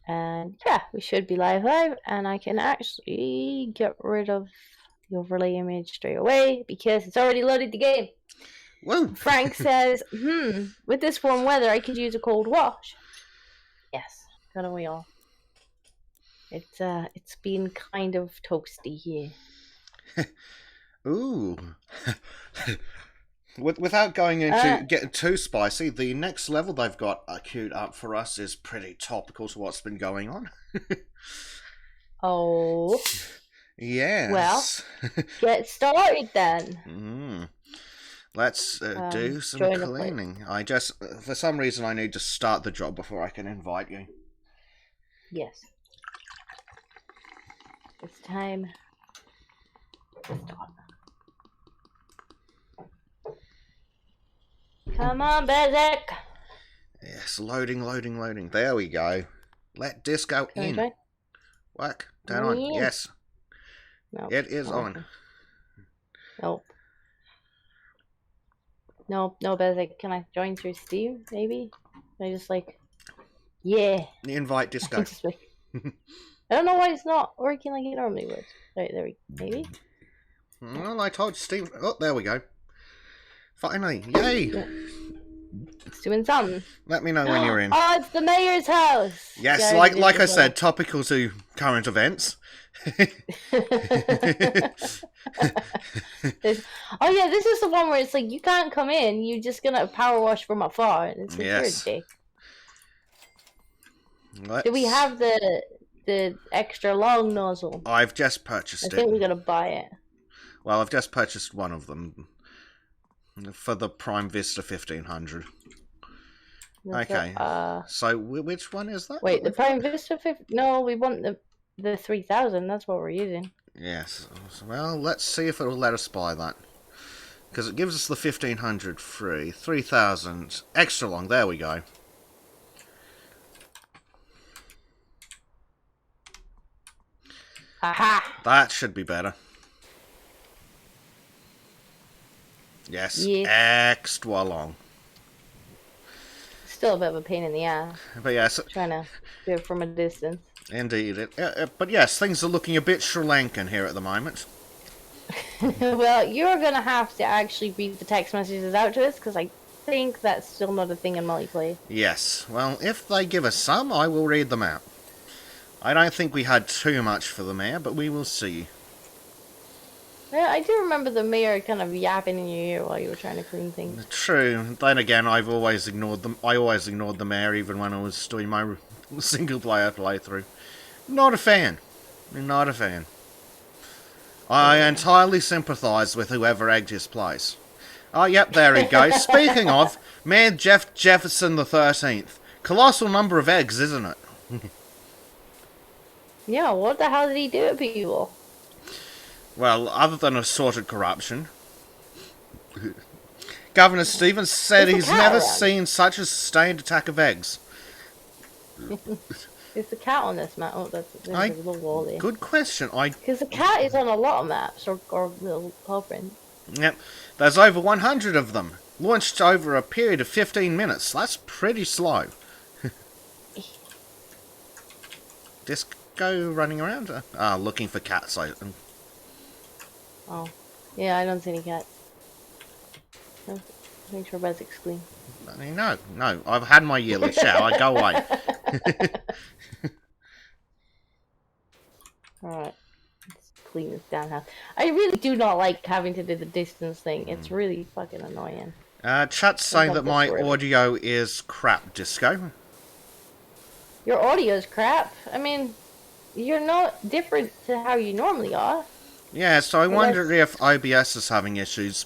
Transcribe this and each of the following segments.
And yeah, we should be live, and I can actually get rid of the overlay image straight away because it's already loaded the game. Woo! Frank says, with this warm weather, I could use a cold wash. Yes, couldn't we all? It's been kind of toasty here. Ooh. Without going into getting too spicy, the next level they've got queued up for us is pretty topical to what's been going on. Oh. Yes. Well, get started then. Let's do some cleaning. I just, for some reason, I need to start the job before I can invite you. Yes. It's time to start. Come on, Bezek. Yes, loading. There we go. Let this go in. Work. Turn on. Yes. Nope. It is on. Nope. No, Bezek. Can I join through Steam, maybe? I just yeah. Invite disco. I don't know why it's not working like it normally would. Right, there we go. Maybe? Well, I told Steve. Oh, there we go. Finally. Yay! Yeah. It's doing something. Let me know when you're in. Oh, it's the mayor's house! Yes, yeah, like I said, topical to current events. Oh yeah, this is the one where it's like, you can't come in, you're just gonna power wash from afar. And it's like, yes. you're a dick. Do we have the extra long nozzle? I've just purchased it. I think we gotta buy it. Well, I've just purchased one of them for the Prime Vista 1500. Okay. So which one is that? Wait, the Prime Vista 50? No, we want the 3000. That's what we're using. Yes. Well, let's see if it will let us buy that. Because it gives us the 1500 free. 3000 extra long. There we go. Aha! That should be better. Yes. Extra long. Still a bit of a pain in the ass. But yes. Trying to do it from a distance. Indeed. But yes, things are looking a bit Sri Lankan here at the moment. Well, you're going to have to actually read the text messages out to us, because I think that's still not a thing in multiplayer. Yes. Well, if they give us some, I will read them out. I don't think we had too much for the mayor, but we will see. Yeah, I do remember the mayor kind of yapping in your ear while you were trying to clean things. True. Then again, I've always ignored them. I always ignored the mayor, even when I was doing my single-player playthrough. Not a fan. Not a fan. I entirely sympathise with whoever egged his place. Oh, yep, there he goes. Speaking of, Mayor Jefferson the 13th. Colossal number of eggs, isn't it? Yeah, what the hell did he do to people? Well, other than assorted corruption. Governor Stevens said he's never seen such a sustained attack of eggs. Is the cat on this map? Oh, that's a little wall there. Good question. Because the cat is on a lot of maps, or little paw print. Yep. There's over 100 of them. Launched over a period of 15 minutes. That's pretty slow. Disco running around? Looking for cats. Oh. Yeah, I don't see any cats. No, make sure Bezek's clean. No. I've had my yearly shower. Go away. Alright. Let's clean this down now. I really do not like having to do the distance thing. It's really fucking annoying. Chat's saying that my audio is crap, Disco. Your audio is crap? I mean, you're not different to how you normally are. Yeah, so I wonder if OBS is having issues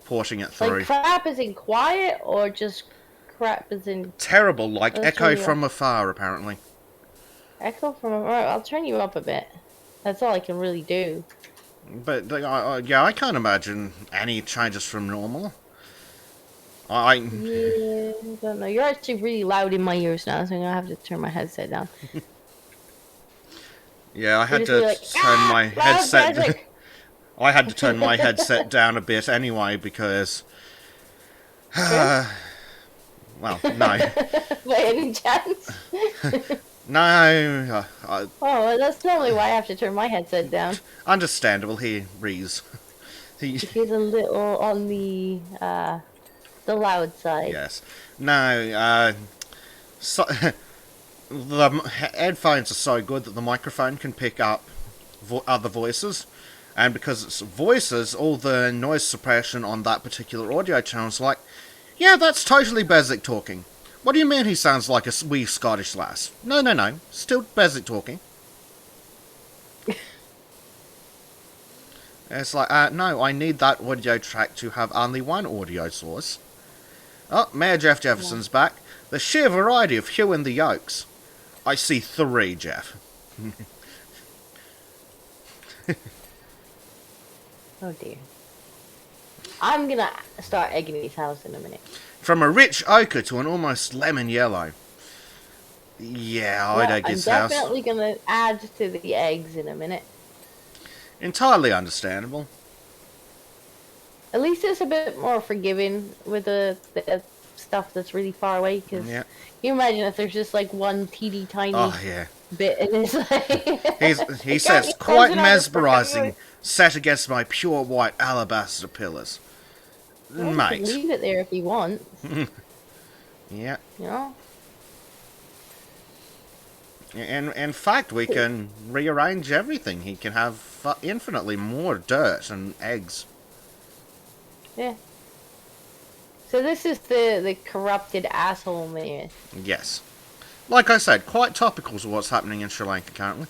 porting it through. Like crap as in quiet, or just crap as in... Terrible, like echo from afar, apparently. Echo from afar? I'll turn you up a bit. That's all I can really do. But, yeah, I can't imagine any changes from normal. Yeah, I don't know. You're actually really loud in my ears now, so I'm going to have to turn my headset down. Yeah, I had to turn my headset... I had to turn my headset down a bit anyway, because... well, no. By any chance? No, Oh, well, that's normally why I have to turn my headset down. understandable. Here, Reese. He, He's a little on the loud side. yes. No, so, the headphones are so good that the microphone can pick up other voices. And because it's voices, all the noise suppression on that particular audio channel is like, yeah, that's totally Bezic talking. What do you mean he sounds like a wee Scottish lass? No, no, no. Still Bezic talking. It's like, no, I need that audio track to have only one audio source. Oh, Mayor Jeff Jefferson's back. The sheer variety of Hugh and the Yolks. I see 3, Jeff. Oh dear. I'm gonna start egging his house in a minute. From a rich ochre to an almost lemon yellow. Yeah, I'd egg his house. I'm definitely gonna add to the eggs in a minute. Entirely understandable. At least it's a bit more forgiving with the stuff that's really far away. Because Yeah. you imagine if there's just like one teeny tiny Oh, yeah. bit, and it's like He says, quite mesmerising, set against my pure white alabaster pillars. Well, you Mate. can leave it there if you want. Yeah. You know. In fact, we can rearrange everything. He can have infinitely more dirt and eggs. Yeah. So this is the corrupted asshole man. Yes. Like I said, quite topical to what's happening in Sri Lanka currently.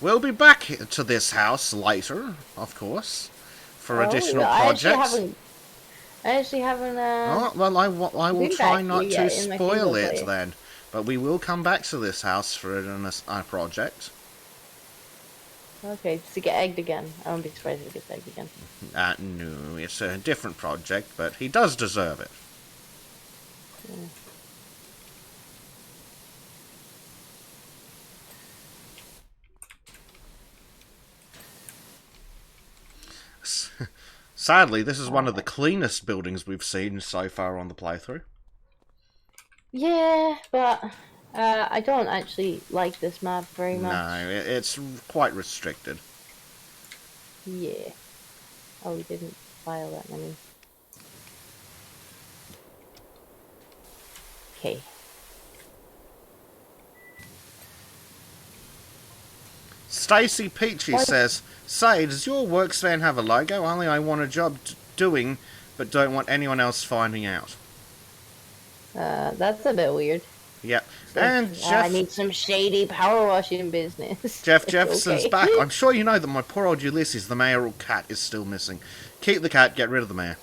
We'll be back to this house later, of course, for additional projects. I actually haven't. Oh, well, I will try not to spoil it player. then. But we will come back to this house for a project. Okay, to get egged again. I won't be surprised if it gets egged again. No, it's a different project, but he does deserve it. Yeah. Sadly, this is one of the cleanest buildings we've seen so far on the playthrough. Yeah, but I don't actually like this map very much. No, it's quite restricted. Yeah. Oh, we didn't file that many. Okay. Stacy Peachy says, "Say, does your works van have a logo? Only I want a job doing, but don't want anyone else finding out." That's a bit weird. Yep. So, And Jeff... I need some shady power washing business. Jeff Jefferson's okay. back. I'm sure you know that my poor old Ulysses, the mayoral cat, is still missing. Keep the cat, get rid of the mayor.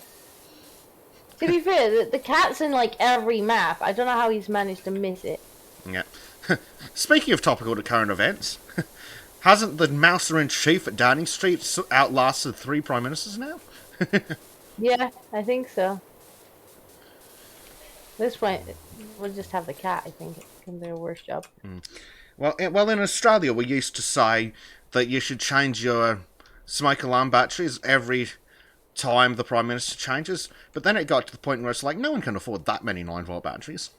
To be fair, the cat's in like every map. I don't know how he's managed to miss it. Yeah. Speaking of topical to current events, hasn't the Mouser-in-Chief at Downing Street outlasted 3 Prime Ministers now? Yeah, I think so. At this point, we'll just have the cat, I think. It can do a worse job. Well, in Australia, we used to say that you should change your smoke alarm batteries every time the Prime Minister changes, but then it got to the point where it's like, no one can afford that many 9-volt batteries.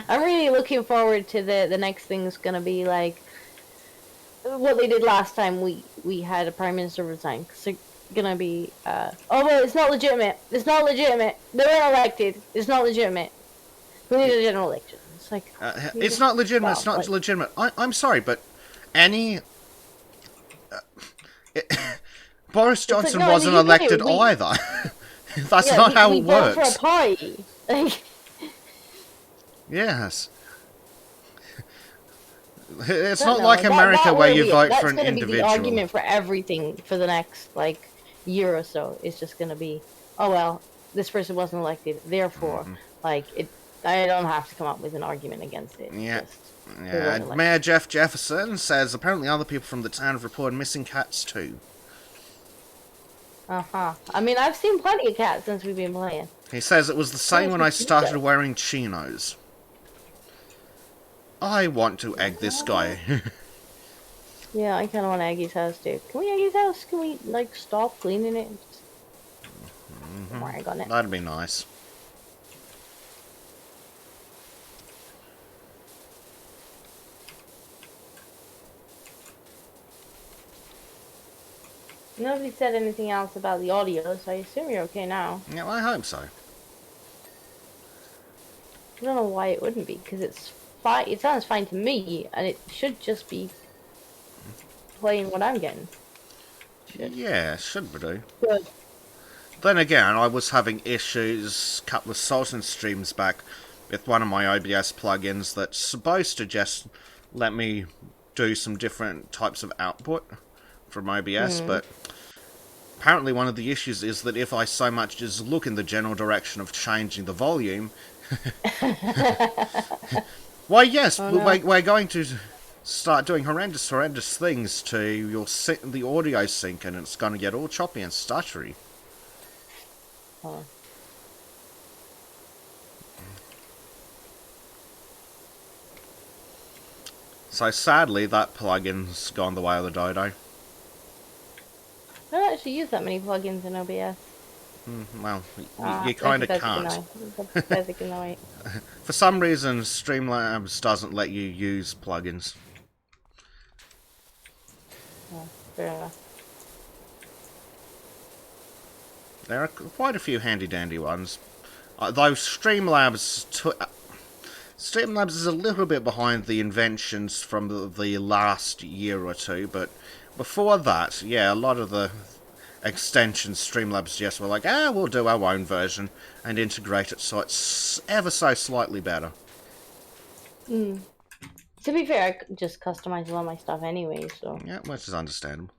I'm really looking forward to the next thing's gonna be like what they did last time we had a Prime Minister resign. Cause they're gonna be, oh well, it's not legitimate. It's not legitimate. They weren't elected. It's not legitimate. We need a general election. It's like, it's not legitimate. It's not legitimate. I'm sorry, but any... Boris Johnson wasn't elected either. That's not how it works. We for a party. Yes. It's not like America where you vote for an individual. That's going to be the argument for everything for the next, like, year or so. It's just going to be, oh, well, this person wasn't elected, therefore, like, I don't have to come up with an argument against it. Yeah. Yeah. Mayor Jeff Jefferson says apparently other people from the town have reported missing cats too. Uh-huh. I mean, I've seen plenty of cats since we've been playing. He says it was the same when I started wearing chinos. I want to egg this guy. Yeah, I kind of want Aggie's house too. Can we Aggie's house? Can we like stop cleaning it? Just work on it. That'd be nice. Nobody said anything else about the audio, so I assume you're okay now. Yeah, I hope so. I don't know why it wouldn't be, because it's fine. It sounds fine to me, and it should just be playing what I'm getting. Yeah, should we do. Good. Then again, I was having issues a couple of Sultan streams back with one of my OBS plugins that's supposed to just let me do some different types of output from OBS, but apparently one of the issues is that if I so much as look in the general direction of changing the volume, why yes, Oh, no. we're going to start doing horrendous things to your the audio sync, and it's going to get all choppy and stuttery. Oh. So sadly, that plugin's gone the way of the dodo. I don't actually use that many plugins in OBS. Well, you kind of can't. Pathetic annoying. For some reason, Streamlabs doesn't let you use plugins. Oh, fair enough. There are quite a few handy-dandy ones. Though Streamlabs is a little bit behind the inventions from the last year or two, but before that, yeah, a lot of the extensions Streamlabs just were like, we'll do our own version and integrate it so it's ever so slightly better. To be fair, I just customize a lot of my stuff anyway, so... Yeah, which is understandable.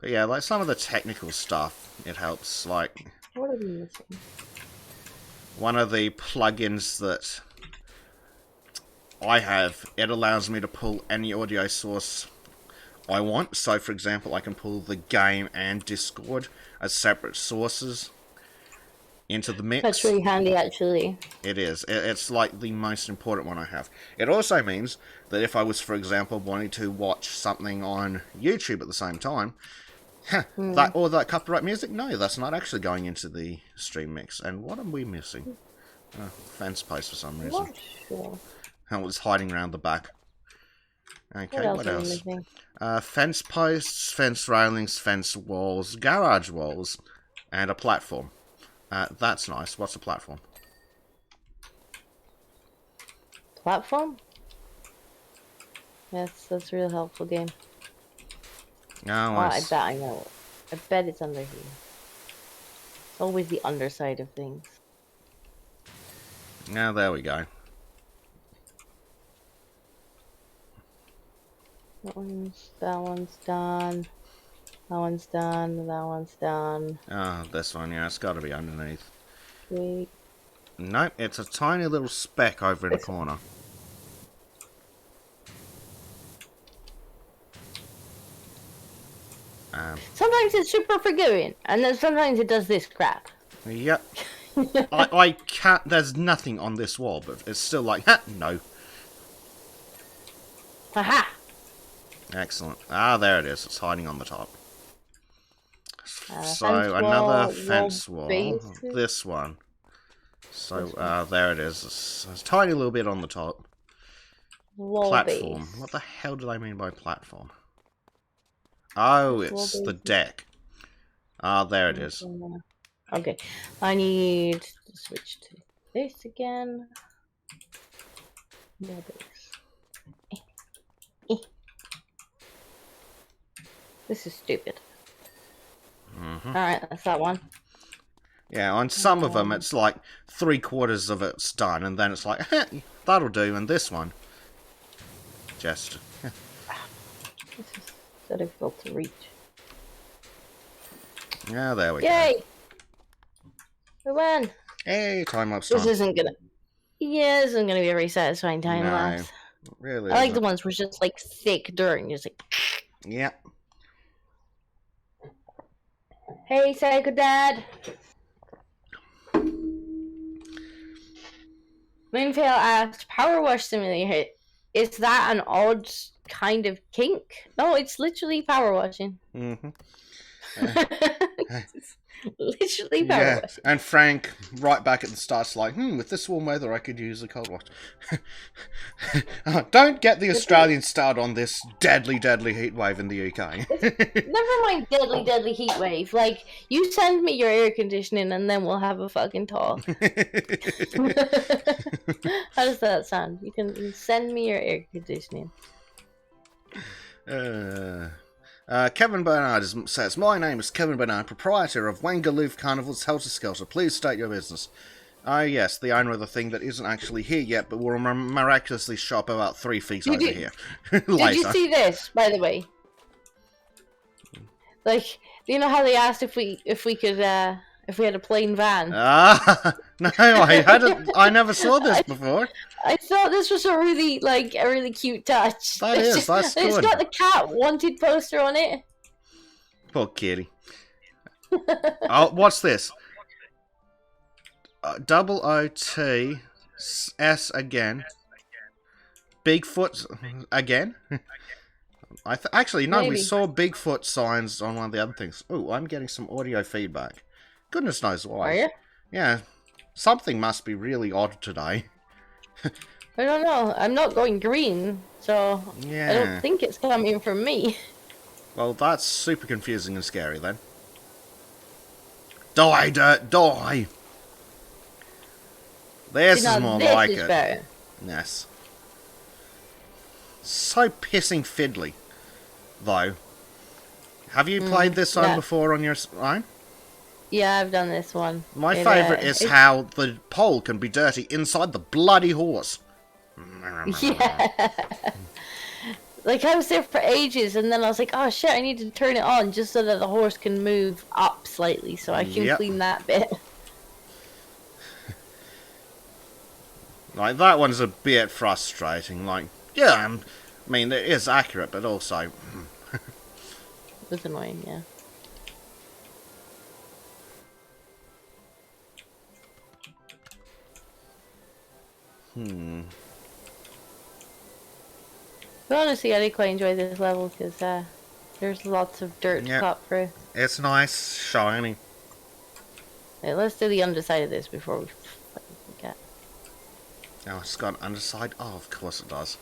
But yeah, like some of the technical stuff, it helps. Like, what are we missing? One of the plugins that I have, it allows me to pull any audio source I want. So, for example, I can pull the game and Discord as separate sources into the mix. That's really handy, actually. It is. It's like the most important one I have. It also means that if I was, for example, wanting to watch something on YouTube at the same time, that copyright music, no, that's not actually going into the stream mix. And what are we missing? Fence post for some reason. Not sure. Oh, it's hiding around the back. Okay, what are we else? missing? Fence posts, fence railings, fence walls, garage walls, and a platform. That's nice. What's a platform? Platform? That's a real helpful game. Oh, I bet I know. I bet it's under here. It's always the underside of things. Now there we go. That one's done. That one's done. That one's done. Ah, this one, yeah, it's got to be underneath. Sweet. Nope, it's a tiny little speck over in the corner. Sometimes it's super forgiving, and then sometimes it does this crap. Yep. I can't, there's nothing on this wall, but it's still like, no. Haha! Excellent. Ah, there it is. It's hiding on the top. So, Fence another wall, fence wall. bases. This one. So, there it is. It's a tiny little bit on the top. Wall Platform. base. What the hell do they mean by platform? Oh, Wall it's the base. deck. Ah, there it is. Okay, I need to switch to this again. Wall base. This is stupid. Alright, that's that one. Yeah, on some of them, it's like 3/4 of it's done, and then it's like, that'll do, and this one. Just. This is so difficult to reach. Yeah, there we go. Yay! We won! Hey, time lapse time. This isn't gonna... Yeah, this isn't gonna be a very satisfying time lapse. Really I like isn't. the ones where it's just like thick dirt and just like... Yeah. Hey, Psycho Dad! Moonfail asked, Power Wash Simulator is that an odd kind of kink? No, it's literally power washing. Mm-hmm. It's literally power Yeah, washing. and Frank, right back at the start's like, with this warm weather, I could use a cold wash. Don't get the Australian start on this deadly, deadly heat wave in the UK. Never mind deadly, deadly heat wave. Like, you send me your air conditioning and then we'll have a fucking talk. How does that sound? You can send me your air conditioning. Kevin Bernard says, my name is Kevin Bernard, proprietor of Wangaloof Carnival's Helter Skelter. Please state your business. Yes, the owner of the thing that isn't actually here yet, but will miraculously show up about 3 feet over here. Did you see this, by the way? Like, you know how they asked if we could if we had a plain van? No, I never saw this before. I thought this was a really cute touch. That's good. It's got the cat wanted poster on it. Poor kitty. Oh, what's this? Double O-T S again. Bigfoot again? Actually, no, we saw Bigfoot signs on one of the other things. Oh, I'm getting some audio feedback. Goodness knows why. Are you? Yeah. Something must be really odd today. I don't know. I'm not going green, so yeah. I don't think it's coming from me. Well, that's super confusing and scary then. Die, dirt, die! This is more like it. Better. Yes. So pissing fiddly, though. Have you played this one before on your own? Yeah, I've done this one. My favourite is how the pole can be dirty inside the bloody horse. Yeah. Like, I was there for ages, and then I was like, oh shit, I need to turn it on just so that the horse can move up slightly so I can clean that bit. Like, that one's a bit frustrating. Like, yeah, I mean, it is accurate, but also... It was annoying, yeah. But honestly, I did quite enjoy this level because there's lots of dirt to cut through. It's nice, shiny. Yeah, let's do the underside of this before we forget. Oh, it's got an underside? Oh, of course it does.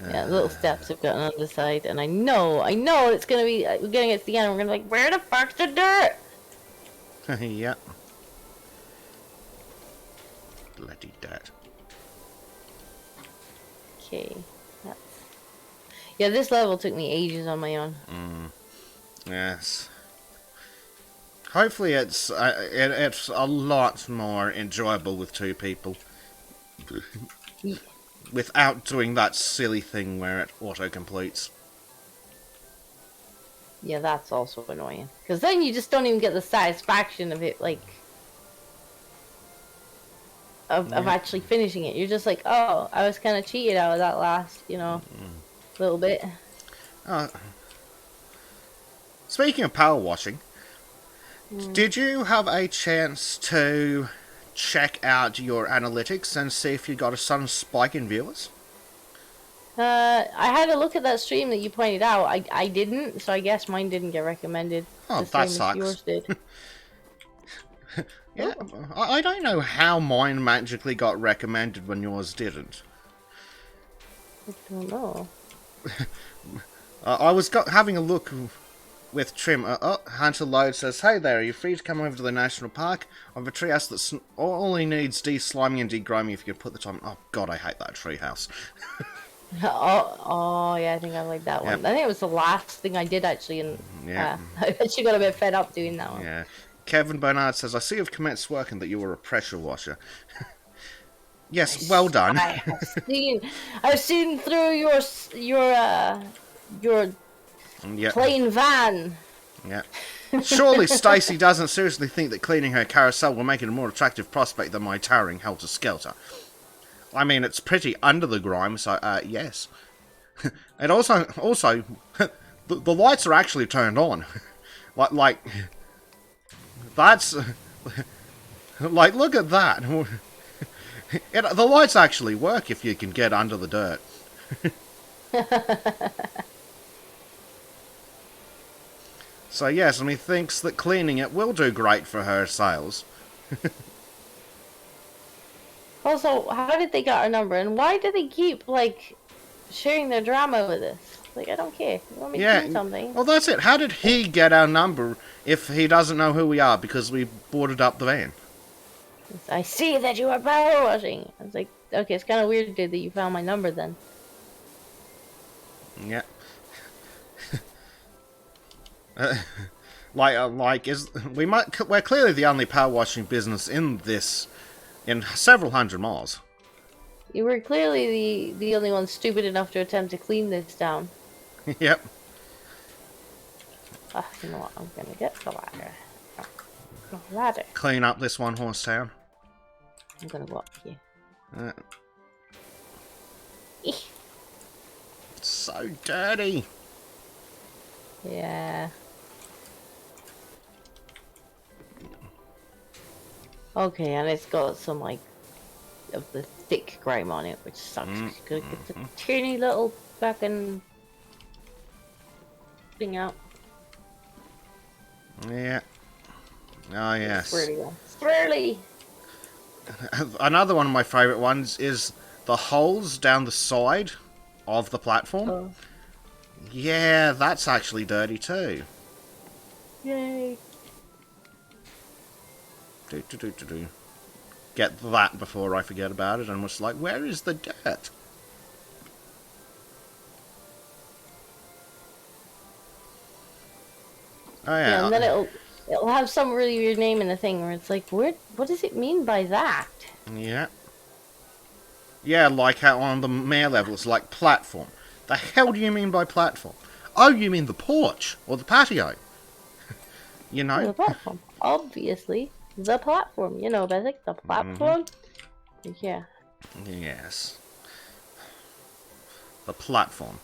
Yeah, little steps have got an underside, and I know it's gonna be, we're getting at the end, and we're gonna be like, where the fuck's the dirt? Yep. Bloody dirt. Okay, yeah, this level took me ages on my own. Yes. Hopefully it's a lot more enjoyable with 2 people. Without doing that silly thing where it auto-completes. Yeah, that's also annoying. Because then you just don't even get the satisfaction of it, like... Of actually finishing it. You're just like, oh, I was kind of cheated out of that last, little bit. Speaking of power washing, did you have a chance to check out your analytics and see if you got a sudden spike in viewers? I had a look at that stream that you pointed out. I didn't, so I guess mine didn't get recommended. Oh, that sucks. Yours did. Yeah, I don't know how mine magically got recommended when yours didn't. I don't know. I was having a look with Trim. Hunter Load says, hey there, are you free to come over to the national park? I have a treehouse that only needs de-sliming and de-groming if you can put the time... Oh god, I hate that treehouse. oh yeah, I think I like that one. Yep. I think it was the last thing I did actually, and I actually got a bit fed up doing that one. Yeah. Kevin Bernard says, I see you've commenced work and that you were a pressure washer. Yes, well done. I've seen through your plain van. Yeah. Surely Stacy doesn't seriously think that cleaning her carousel will make it a more attractive prospect than my towering helter-skelter. I mean, it's pretty under the grime, so, yes. And also, the lights are actually turned on. like, that's... Like, look at that. The lights actually work if you can get under the dirt. So yes, and he thinks that cleaning it will do great for her sales. Also, how did they get our number, and why do they keep like sharing their drama with us? Like, I don't care. You want me to do something? Well, that's it. How did he get our number if he doesn't know who we are because we boarded up the van? I see that you are power washing. I was like, okay, it's kind of weird, dude, that you found my number then. Yeah. We're clearly the only power washing business in several hundred miles. You were clearly the only one stupid enough to attempt to clean this down. Yep. You know what? I'm gonna get the ladder. Ladder. Clean up this one horse town. I'm gonna go up here. It's so dirty. Yeah. Okay, and it's got some like of the thick grime on it, which sucks. You gotta get the teeny little fucking thing out. Yeah. Oh yes. Swirly. Another one of my favourite ones is the holes down the side of the platform. Oh. Yeah, that's actually dirty too. Yay. Do. Get that before I forget about it, and was like, where is the dirt? Oh yeah. And then it'll have some really weird name in the thing where it's like, what does it mean by that? Yeah. Yeah, like how on the mayor level it's like platform. The hell do you mean by platform? Oh, you mean the porch or the patio? You know? The platform. Obviously. The platform. You know, basic. The platform. Yeah. Yes. The platform.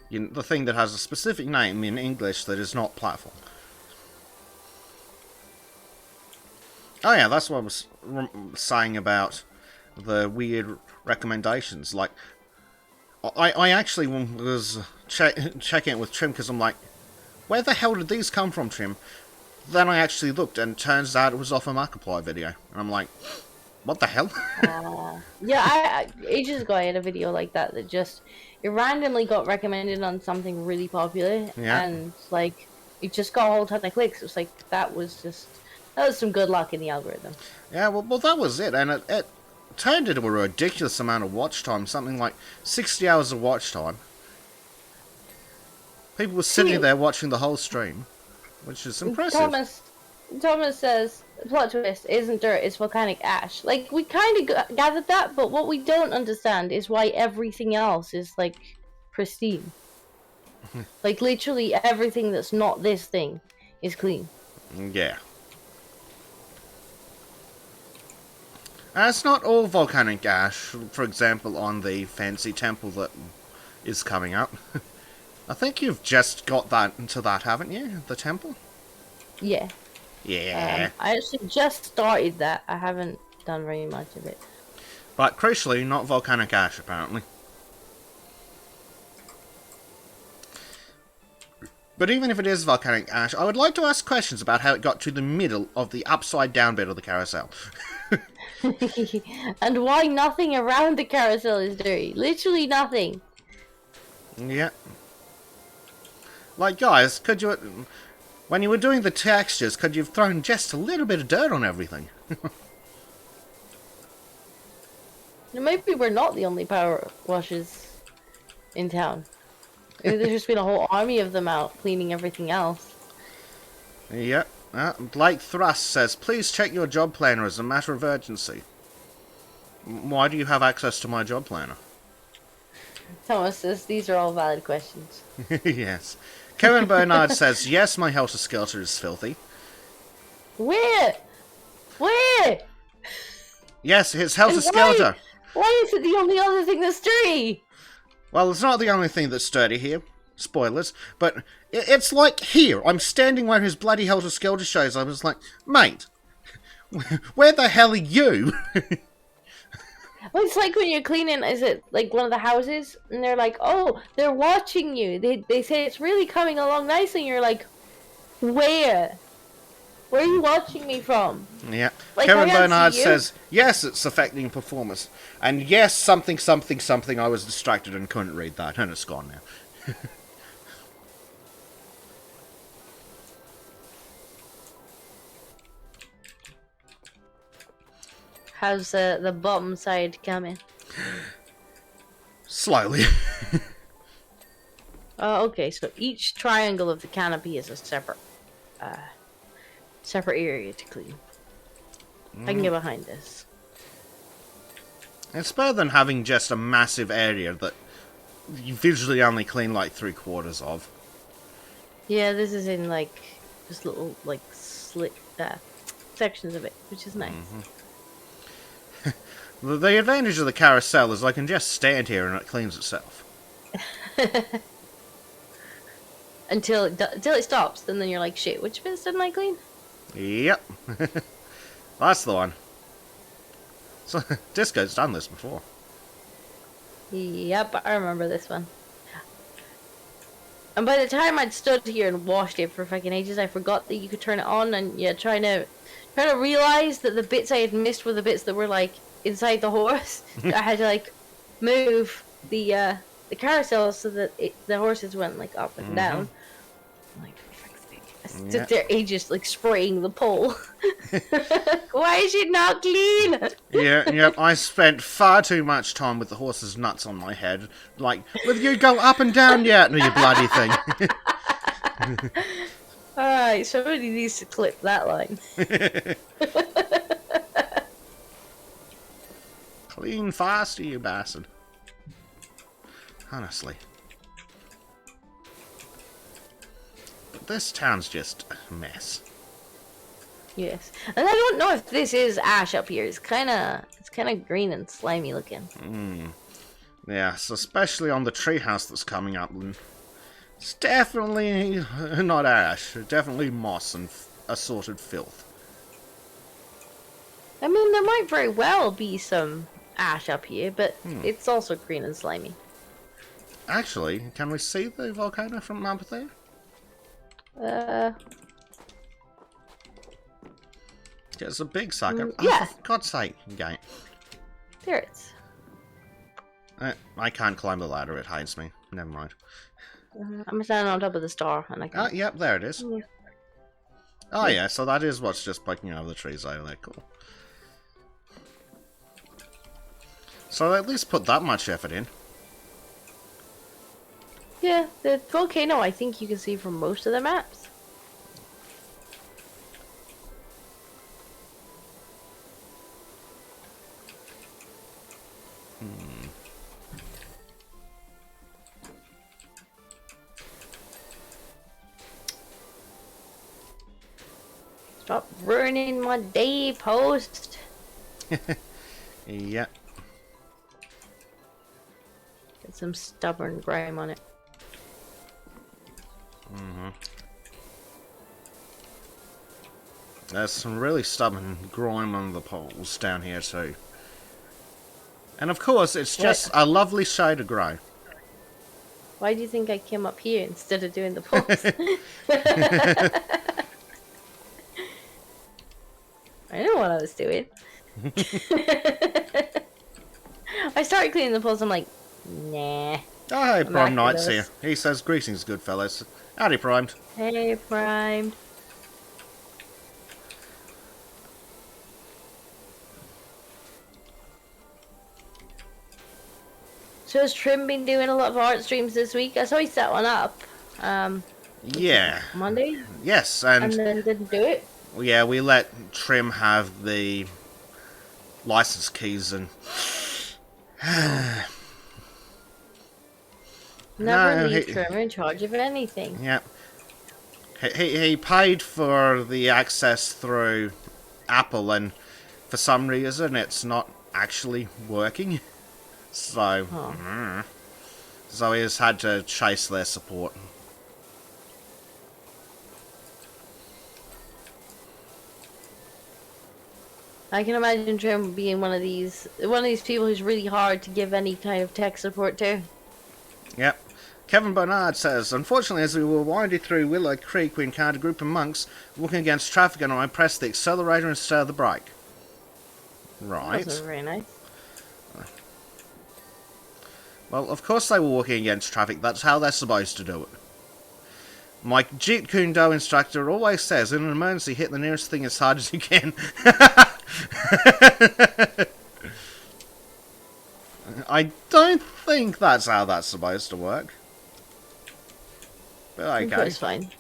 The thing that has a specific name in English that is not platform. Oh yeah, that's what I was saying about the weird recommendations. Like, I actually was checking it with Trim because I'm like, where the hell did these come from, Trim? Then I actually looked, and turns out it was off a Markiplier video. And I'm like, what the hell? Yeah, I ages ago I had a video like that just it randomly got recommended on something really popular, and like it just got a whole ton of clicks. It was like that was some good luck in the algorithm. Yeah, well that was it, and it turned into a ridiculous amount of watch time, something like 60 hours of watch time. People were sitting there watching the whole stream, which is impressive. Thomas says, plot twist, isn't dirt, it's volcanic ash. Like, we kind of gathered that, but what we don't understand is why everything else is, like, pristine. Like, literally everything that's not this thing is clean. Yeah. And it's not all volcanic ash, for example, on the fancy temple that is coming up. I think you've just got that into that, haven't you? The temple? Yeah. Yeah. I actually just started that. I haven't done very much of it. But crucially, not volcanic ash, apparently. But even if it is volcanic ash, I would like to ask questions about how it got to the middle of the upside down bit of the carousel. And why nothing around the carousel is dirty. Literally nothing. Yeah. Like, guys, could you... When you were doing the textures, could you have thrown just a little bit of dirt on everything? Maybe we're not the only power washers in town. Maybe there's just been a whole army of them out cleaning everything else. Yep. Blake Thrust says, please check your job planner as a matter of urgency. Why do you have access to my job planner? Thomas says, these are all valid questions. Yes. Kevin Bernard says, yes, my helter-skelter is filthy. Where? Where? Yes, his helter-skelter. Why is it the only other thing that's dirty? Well, it's not the only thing that's dirty here. Spoilers. But it's like here. I'm standing where his bloody helter-skelter shows. I was like, mate, where the hell are you? Well, it's like when you're cleaning, is it like one of the houses? And they're like, oh, they're watching you. They say it's really coming along nicely. And you're like, where? Where are you watching me from? Yeah. Like, I Kevin can't Bernard see you. says, yes, it's affecting performance. And yes, something, something, something, I was distracted and couldn't read that. And it's gone now. How's the bottom side coming? Slowly. Okay, so each triangle of the canopy is a separate area to clean. I can get behind this. It's better than having just a massive area that you visually only clean like 3/4 of. Yeah, this is in like just little like slit sections of it, which is nice. The advantage of the carousel is I can just stand here and it cleans itself. Until it stops, and then you're like, shit, which bits didn't I clean? Yep. That's the one. So, Disco's done this before. Yep, I remember this one. And by the time I'd stood here and washed it for fucking ages, I forgot that you could turn it on, and yeah, trying to realize that the bits I had missed were the bits that were like inside the horse. I had to like move the carousel so that the horses went like up and down. I'm like, for fuck's sake. I stood there ages like spraying the pole. Why is it not clean? Yep, I spent far too much time with the horse's nuts on my head. Like, will you go up and down yet? No, you bloody thing. Alright, somebody needs to clip that line. Clean faster, you bastard. Honestly. But this town's just a mess. Yes. And I don't know if this is ash up here. It's kinda green and slimy looking. Yes, especially on the treehouse that's coming up. It's definitely not ash. Definitely moss and assorted filth. I mean, there might very well be some ash up here, but it's also green and slimy. Actually, can we see the volcano from up there? It's a big sucker. yeah. Oh, for God's sake, game. There it is. I can't climb the ladder, it hides me. Never mind. I'm standing on top of the star, and I can... Ah, yep, there it is. Yeah. Oh yeah, so that is what's just poking out of the trees over there. Cool. So at least put that much effort in. Yeah, the volcano I think you can see from most of the maps. Stop ruining my day post. Yep. Get some stubborn grime on it. There's some really stubborn grime on the poles down here too. And of course, it's just a lovely shade of grey. Why do you think I came up here instead of doing the post? I know what I was doing. I started cleaning the poles, I'm like, nah. Oh, hey, I'm Prime after Knight's those. here. He says, greetings, good fellows. Howdy, Primed. Hey, Primed. So has Trim been doing a lot of art streams this week? I saw he set one up. Yeah. Monday? Yes, And and then didn't do it? yeah, we let Trim have the license keys and... Never leave Trim in charge of anything. Yeah. He paid for the access through Apple, and for some reason it's not actually working. So, so he's had to chase their support. I can imagine Trim being one of these people who's really hard to give any kind of tech support to. Yep. Kevin Bernard says, unfortunately, as we were winding through Willow Creek, we encountered a group of monks walking against traffic, and I pressed the accelerator instead of the brake. Right. That wasn't very nice. Well, of course they were walking against traffic. That's how they're supposed to do it. My Jeet Kune Do instructor always says, in an emergency, hit the nearest thing as hard as you can. I don't think that's how that's supposed to work. But I think okay. that's fine.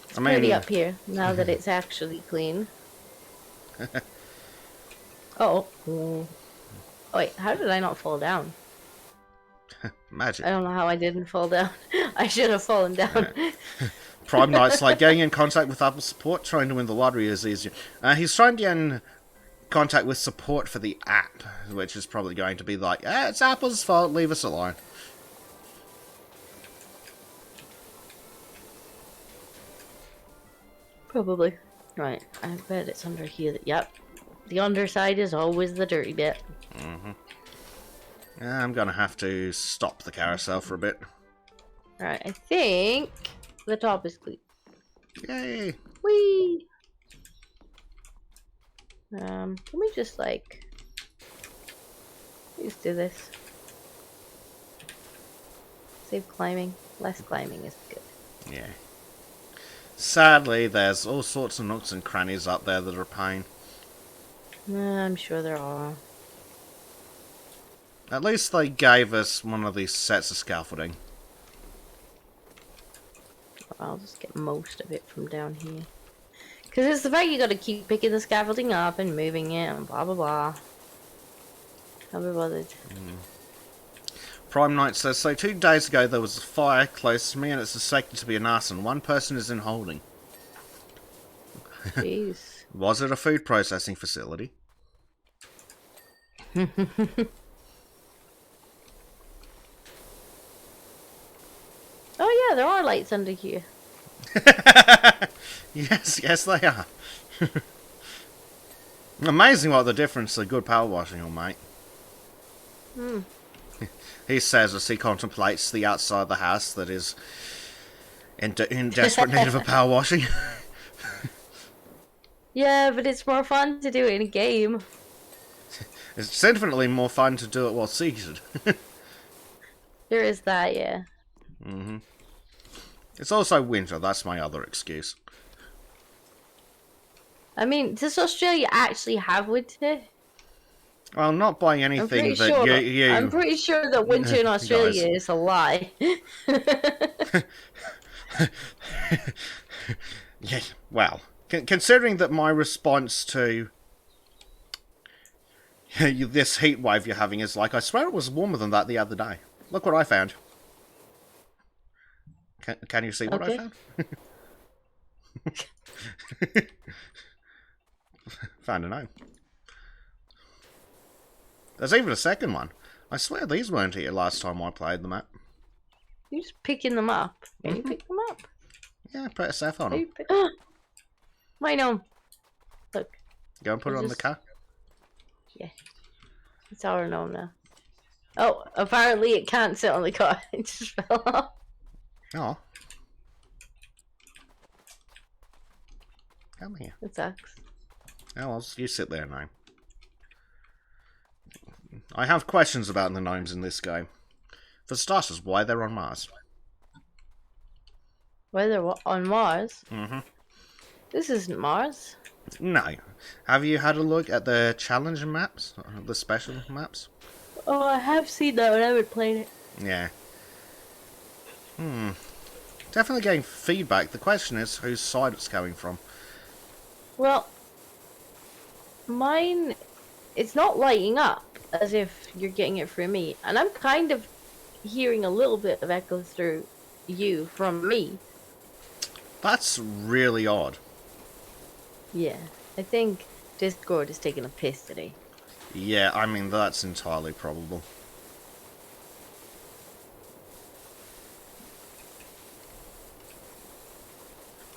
It's pretty up here now that it's actually clean. Oh. Oh, wait, how did I not fall down? Magic. I don't know how I didn't fall down. I should have fallen down. Prime Knight's like getting in contact with Apple support, trying to win the lottery is easier. He's trying to get in contact with support for the app, which is probably going to be like, it's Apple's fault, leave us alone. Probably. Right, I bet it's under here. Yep. The underside is always the dirty bit. Mm-hmm. Yeah, I'm gonna have to stop the carousel for a bit. Right, I think the top is clean. Yay! Whee! Can we just like... Let's do this. Save climbing. Less climbing is good. Yeah. Sadly, there's all sorts of nooks and crannies up there that are a pain. I'm sure there are. At least they gave us one of these sets of scaffolding. I'll just get most of it from down here. Because it's the fact you gotta keep picking the scaffolding up and moving it and blah blah blah. Can't be bothered. Prime Knight says, so 2 days ago there was a fire close to me and it's suspected to be an arson. One person is in holding. Jeez. Was it a food processing facility? Oh yeah, there are lights under here. Yes they are. Amazing what the difference a good power washing will make. He says as he contemplates the outside of the house that is in desperate need of a power washing. Yeah, but it's more fun to do it in a game. It's infinitely more fun to do it while seated. There is that, yeah. Mm-hmm. It's also winter, that's my other excuse. I mean, does Australia actually have winter? Well, not by anything that sure, you... I'm pretty sure that winter in Australia is a lie. Yeah, well, considering that my response to this heat wave you're having is like, I swear it was warmer than that the other day. Look what I found. Can you see what I found? Found a gnome. There's even a second one. I swear these weren't here last time I played the map. You're just picking them up. Can you pick them up? Yeah, press F on them. My gnome. Look. Go and put it on the car. Yeah. It's our gnome now. Oh, apparently it can't sit on the car. It just fell off. Oh. Come here. It sucks. Oh, well, you sit there now. I have questions about the gnomes in this game. For starters, why they're on Mars? Why they're on Mars? Mm-hmm. This isn't Mars. No. Have you had a look at the challenge maps? The special maps? Oh, I have seen that, but I haven't played it. Yeah. Definitely getting feedback. The question is whose side it's coming from. Well, mine, it's not lighting up as if you're getting it through me. And I'm kind of hearing a little bit of echo through you from me. That's really odd. Yeah, I think Discord is taking a piss today. Yeah, I mean, that's entirely probable.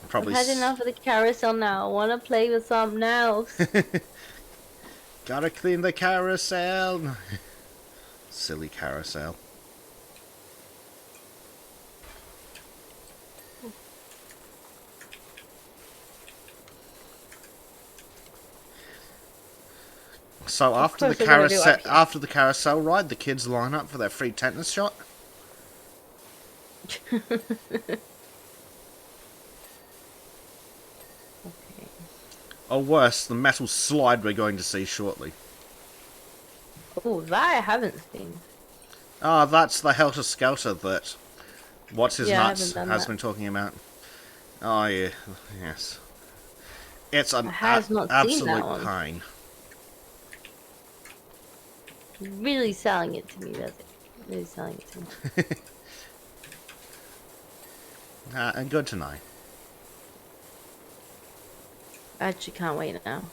I've Probably. had enough of the carousel now. I want to play with something else. Gotta clean the carousel. Silly carousel. So after the carousel ride, the kids line up for their free tetanus shot. Okay. Or worse, the metal slide we're going to see shortly. Oh, that I haven't seen. Ah, that's the Helter Skelter that What's His Yeah, I Nuts haven't done has that. been talking about. Oh yeah, yes. It's an I has not seen that absolute one. pain. Really selling it to me, does it? Really selling it to me. And good to know. I actually can't wait now.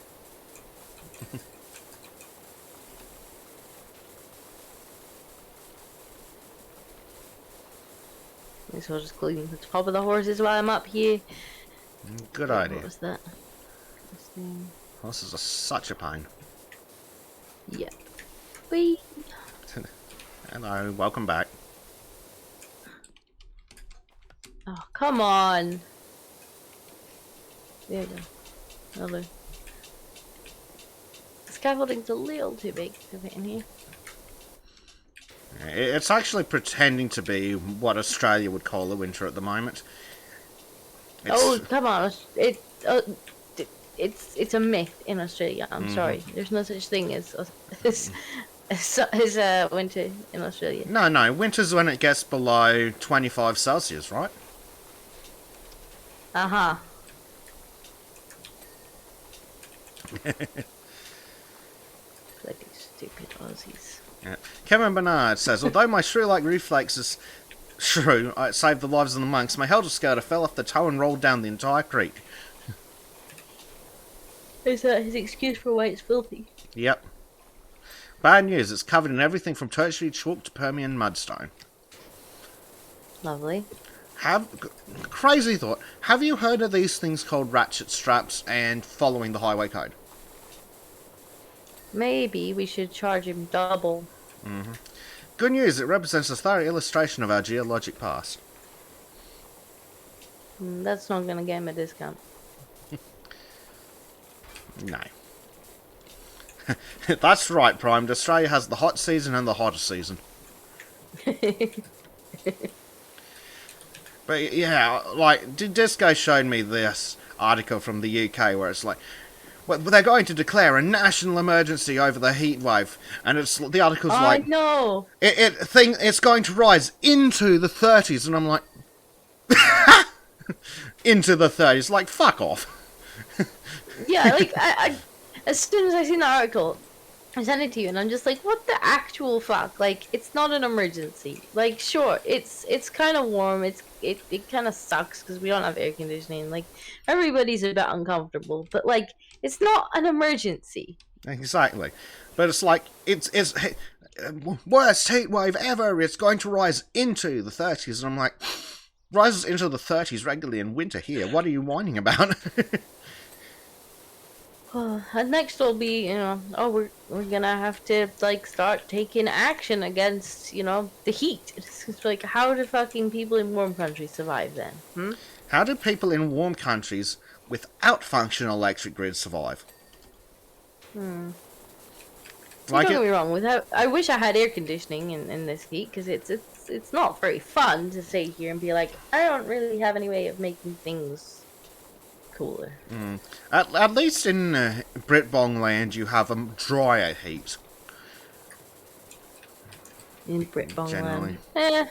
May as well just clean the top of the horses while I'm up here. Good What idea. was that? Horses are such a pain. Yeah. Whee! Hello, welcome back. Oh, come on! There you go. Hello. The scaffolding's a little too big to fit in here. It's actually pretending to be what Australia would call a winter at the moment. Oh, come on! It's a myth in Australia. I'm sorry. There's no such thing as winter in Australia. No, winter's when it gets below 25 Celsius, right? Uh-huh. Bloody stupid Aussies. Yeah. Kevin Bernard says, although my shrew-like reflexes saved the lives of the monks, my helter skelter fell off the toe and rolled down the entire creek. Is that his excuse for why it's filthy? Yep. Bad news, it's covered in everything from tertiary chalk to Permian mudstone. Lovely. Crazy thought, have you heard of these things called ratchet straps and following the highway code? Maybe we should charge him double. Good news, it represents a thorough illustration of our geologic past. That's not gonna get him a discount. No. That's right, Primed. Australia has the hot season and the hotter season. But yeah, like, Disco showed me this article from the UK where it's like, well, they're going to declare a national emergency over the heat wave, and the article's like, no! It's going to rise into the 30s, and I'm like, into the 30s, like, fuck off. Yeah, like, I as soon as I seen the article, I sent it to you, and I'm just like, what the actual fuck? Like, it's not an emergency. Like, sure, it's kind of warm. It kind of sucks because we don't have air conditioning. Like, everybody's a bit uncomfortable, but like, it's not an emergency. Exactly. But it's like, it's worst heat wave ever. It's going to rise into the 30s, and I'm like, rises into the 30s regularly in winter here. What are you whining about? And next will be, we're gonna have to like start taking action against, the heat. It's like, how do fucking people in warm countries survive then? How do people in warm countries without functional electric grids survive? Don't Like get me wrong. I wish I had air conditioning in this heat, because it's not very fun to stay here and be like, I don't really have any way of making things cooler. At least in Britbong land, you have a drier heat. In Britbong Generally. land.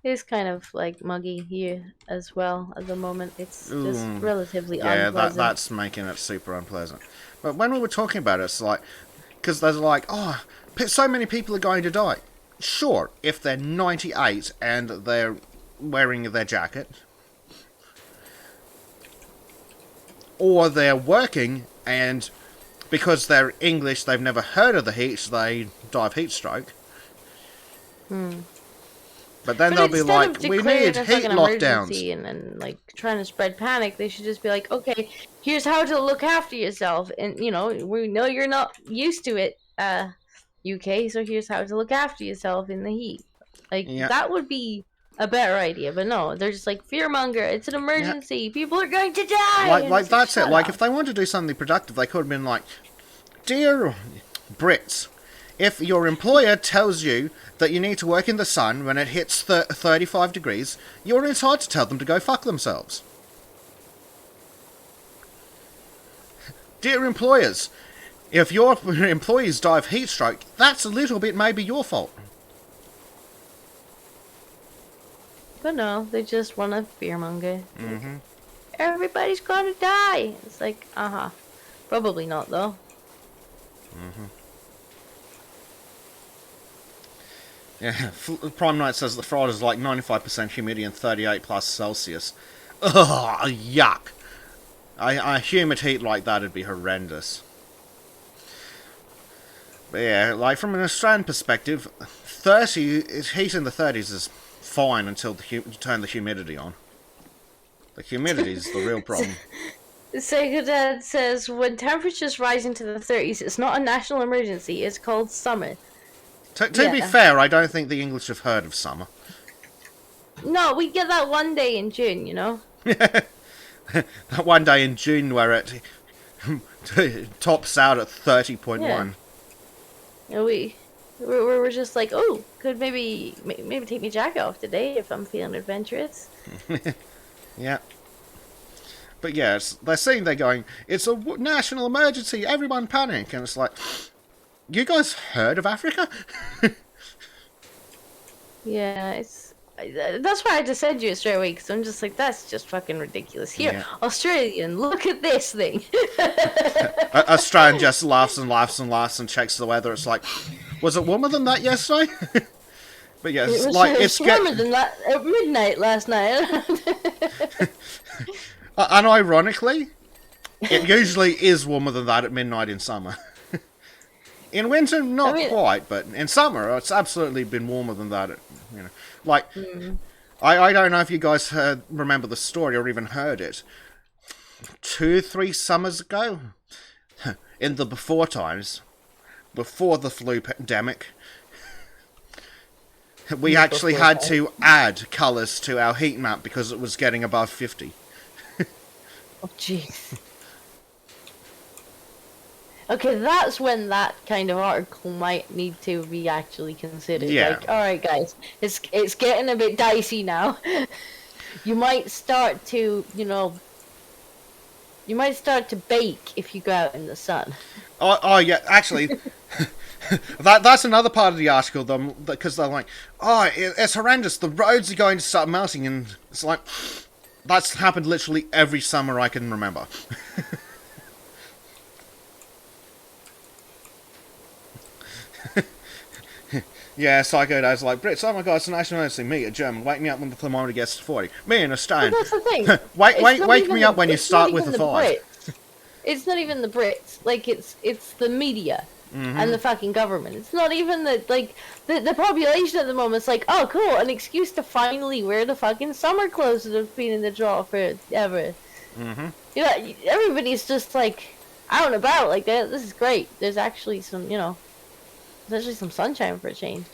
It's kind of like muggy here as well at the moment. It's just relatively unpleasant. That's making it super unpleasant. But when we were talking about it, it's like, because there's like, so many people are going to die. Sure, if they're 98 and they're wearing their jacket. or they're working and because they're English, they've never heard of the heat, so they die of heat stroke. But then But they'll be instead like, of we declaring need a heat fucking lockdowns. emergency and like trying to spread panic, they should just be like, okay, here's how to look after yourself, and we know you're not used to it, UK, so here's how to look after yourself in the heat. Like Yeah, that would be a better idea, but no, they're just like fearmonger. It's an yeah. emergency. People are going to die. And Like it's like, that's it. shut Like up. if they wanted to do something productive, they could have been like, dear Brits, if your employer tells you that you need to work in the sun when it hits 35 degrees, you're entitled to tell them to go fuck themselves. Dear employers, if your employees die of heat stroke, that's a little bit maybe your fault. But no, they just want to fearmonger. Mm-hmm. Everybody's gonna die. It's like, probably not though. Mm-hmm. Yeah, Prime Knight says the fraud is like 95% humidity and 38 plus Celsius. Ugh, yuck. A humid heat like that would be horrendous. But yeah, like from an Australian perspective, heat in the 30s is fine until you turn the humidity on. The humidity is the real problem. Sega Dad says, when temperatures rise into the 30s, it's not a national emergency, it's called summer. To be fair, I don't think the English have heard of summer. No, we get that one day in June, you know? That one day in June where it tops out at 30.1. Yeah. We're just like, oh, could maybe take my jacket off today if I'm feeling adventurous. Yeah. But yeah, they're saying they're going, it's a national emergency, everyone panic. And it's like, you guys heard of Africa? Yeah, that's why I just said you straight away, because I'm just like, that's just fucking ridiculous. Here, Yeah. Australian, look at this thing. Australian just laughs and laughs and laughs and checks the weather. It's like, was it warmer than that yesterday? But yeah, It was, like, it's warmer than that at midnight last night. Unironically, it usually is warmer than that at midnight in summer. In winter, not quite, but in summer, it's absolutely been warmer than that. Like, I don't know if you guys remember the story or even heard it. 2-3 summers ago, in the before times, before the flu pandemic, we actually had to add colours to our heat map because it was getting above 50. Oh, jeez. Okay, that's when that kind of article might need to be actually considered. Yeah. Like, alright guys, it's getting a bit dicey now. You might start to, you might start to bake if you go out in the sun. Oh yeah, actually, that's another part of the article, though, because they're like, oh, it's horrendous, the roads are going to start melting, and it's like, that's happened literally every summer I can remember. Yeah, Psycho Dad's like, Brits, oh my god, it's a national emergency. Me, a German, wake me up when the thermometer gets to 40. Me, an Australian. But that's the thing. wake me up when you start with the 5. It's not even the Brits. Like, it's the media and the fucking government. It's not even the population at the moment. It's like, oh, cool, an excuse to finally wear the fucking summer clothes that have been in the drawer forever. Everybody's just like out and about like that. This is great. There's actually some, there's actually some sunshine for a change.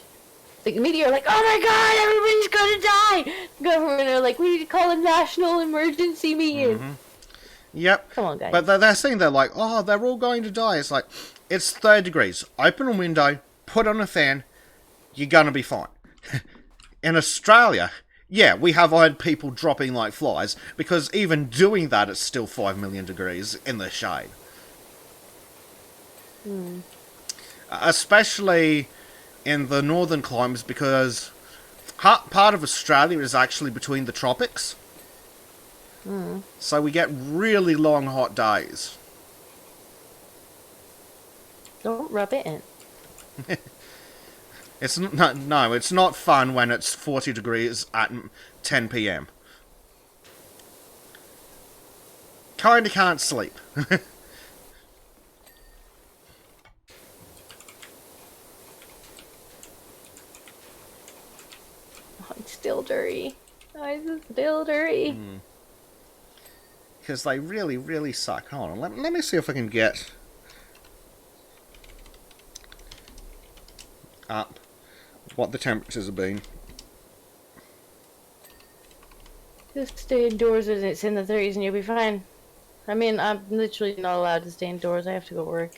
Like, the media are like, oh my god, everybody's gonna die! The government are like, we need to call a national emergency meeting. Yep. Come on, guys. But they're saying, they're like, oh, they're all going to die. It's like, it's 30 degrees. Open a window, put on a fan, you're gonna be fine. In Australia, yeah, we have had people dropping like flies, because even doing that, it's still 5 million degrees in the shade. Especially in the northern climes, because part of Australia is actually between the tropics. So we get really long hot days. Don't rub it in. It's not fun when it's 40 degrees at 10 p.m. Kinda can't sleep. Oh, it's still dirty. Why is it still dirty? Because they really, really suck. Hold on, let me see if I can get up what the temperatures have been. Just stay indoors and it's in the 30s and you'll be fine. I mean, I'm literally not allowed to stay indoors. I have to go work.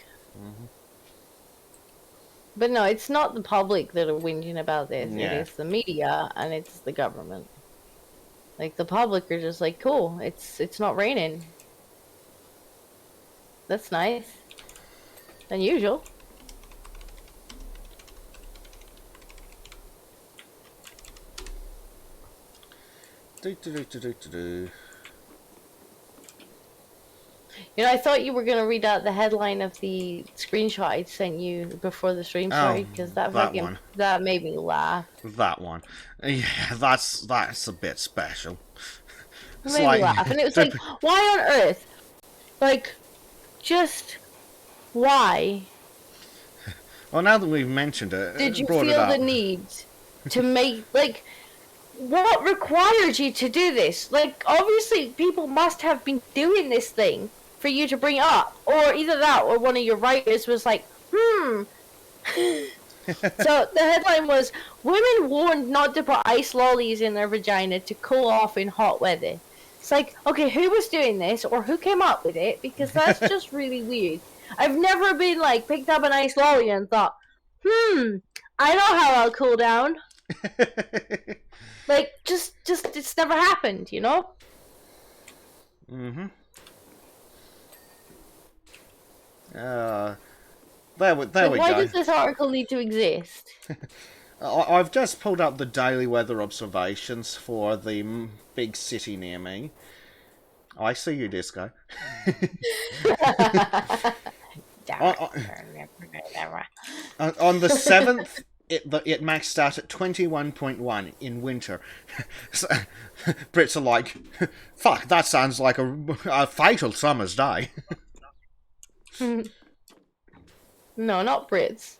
But no, it's not the public that are whinging about this. Yeah. It is the media and it's the government. Like, the public are just like, cool, it's not raining. That's nice. Unusual. Do. You know, I thought you were going to read out the headline of the screenshot I sent you before the stream, sorry, because that one. that made me laugh. That one. Yeah, that's a bit special. It made me laugh. And it was like, why on earth? Like, just why Well, now that we've mentioned it, did you brought it feel up. the need to make, like, what required you to do this? Like, obviously, people must have been doing this thing for you to bring it up. Or either that, or one of your writers was like, So, the headline was, women warned not to put ice lollies in their vagina to cool off in hot weather. It's like, okay, who was doing this, or who came up with it? Because that's just really weird. I've never been, like, picked up an ice lolly and thought, I know how I'll cool down. Like, just, it's never happened, you know? There we Why go. does this article need to exist? I've just pulled up the daily weather observations for the big city near me. I see you, Disco. On the 7th, it maxed out at 21.1 in winter. So, Brits are like, fuck, that sounds like a fatal summer's day. No, not Brits.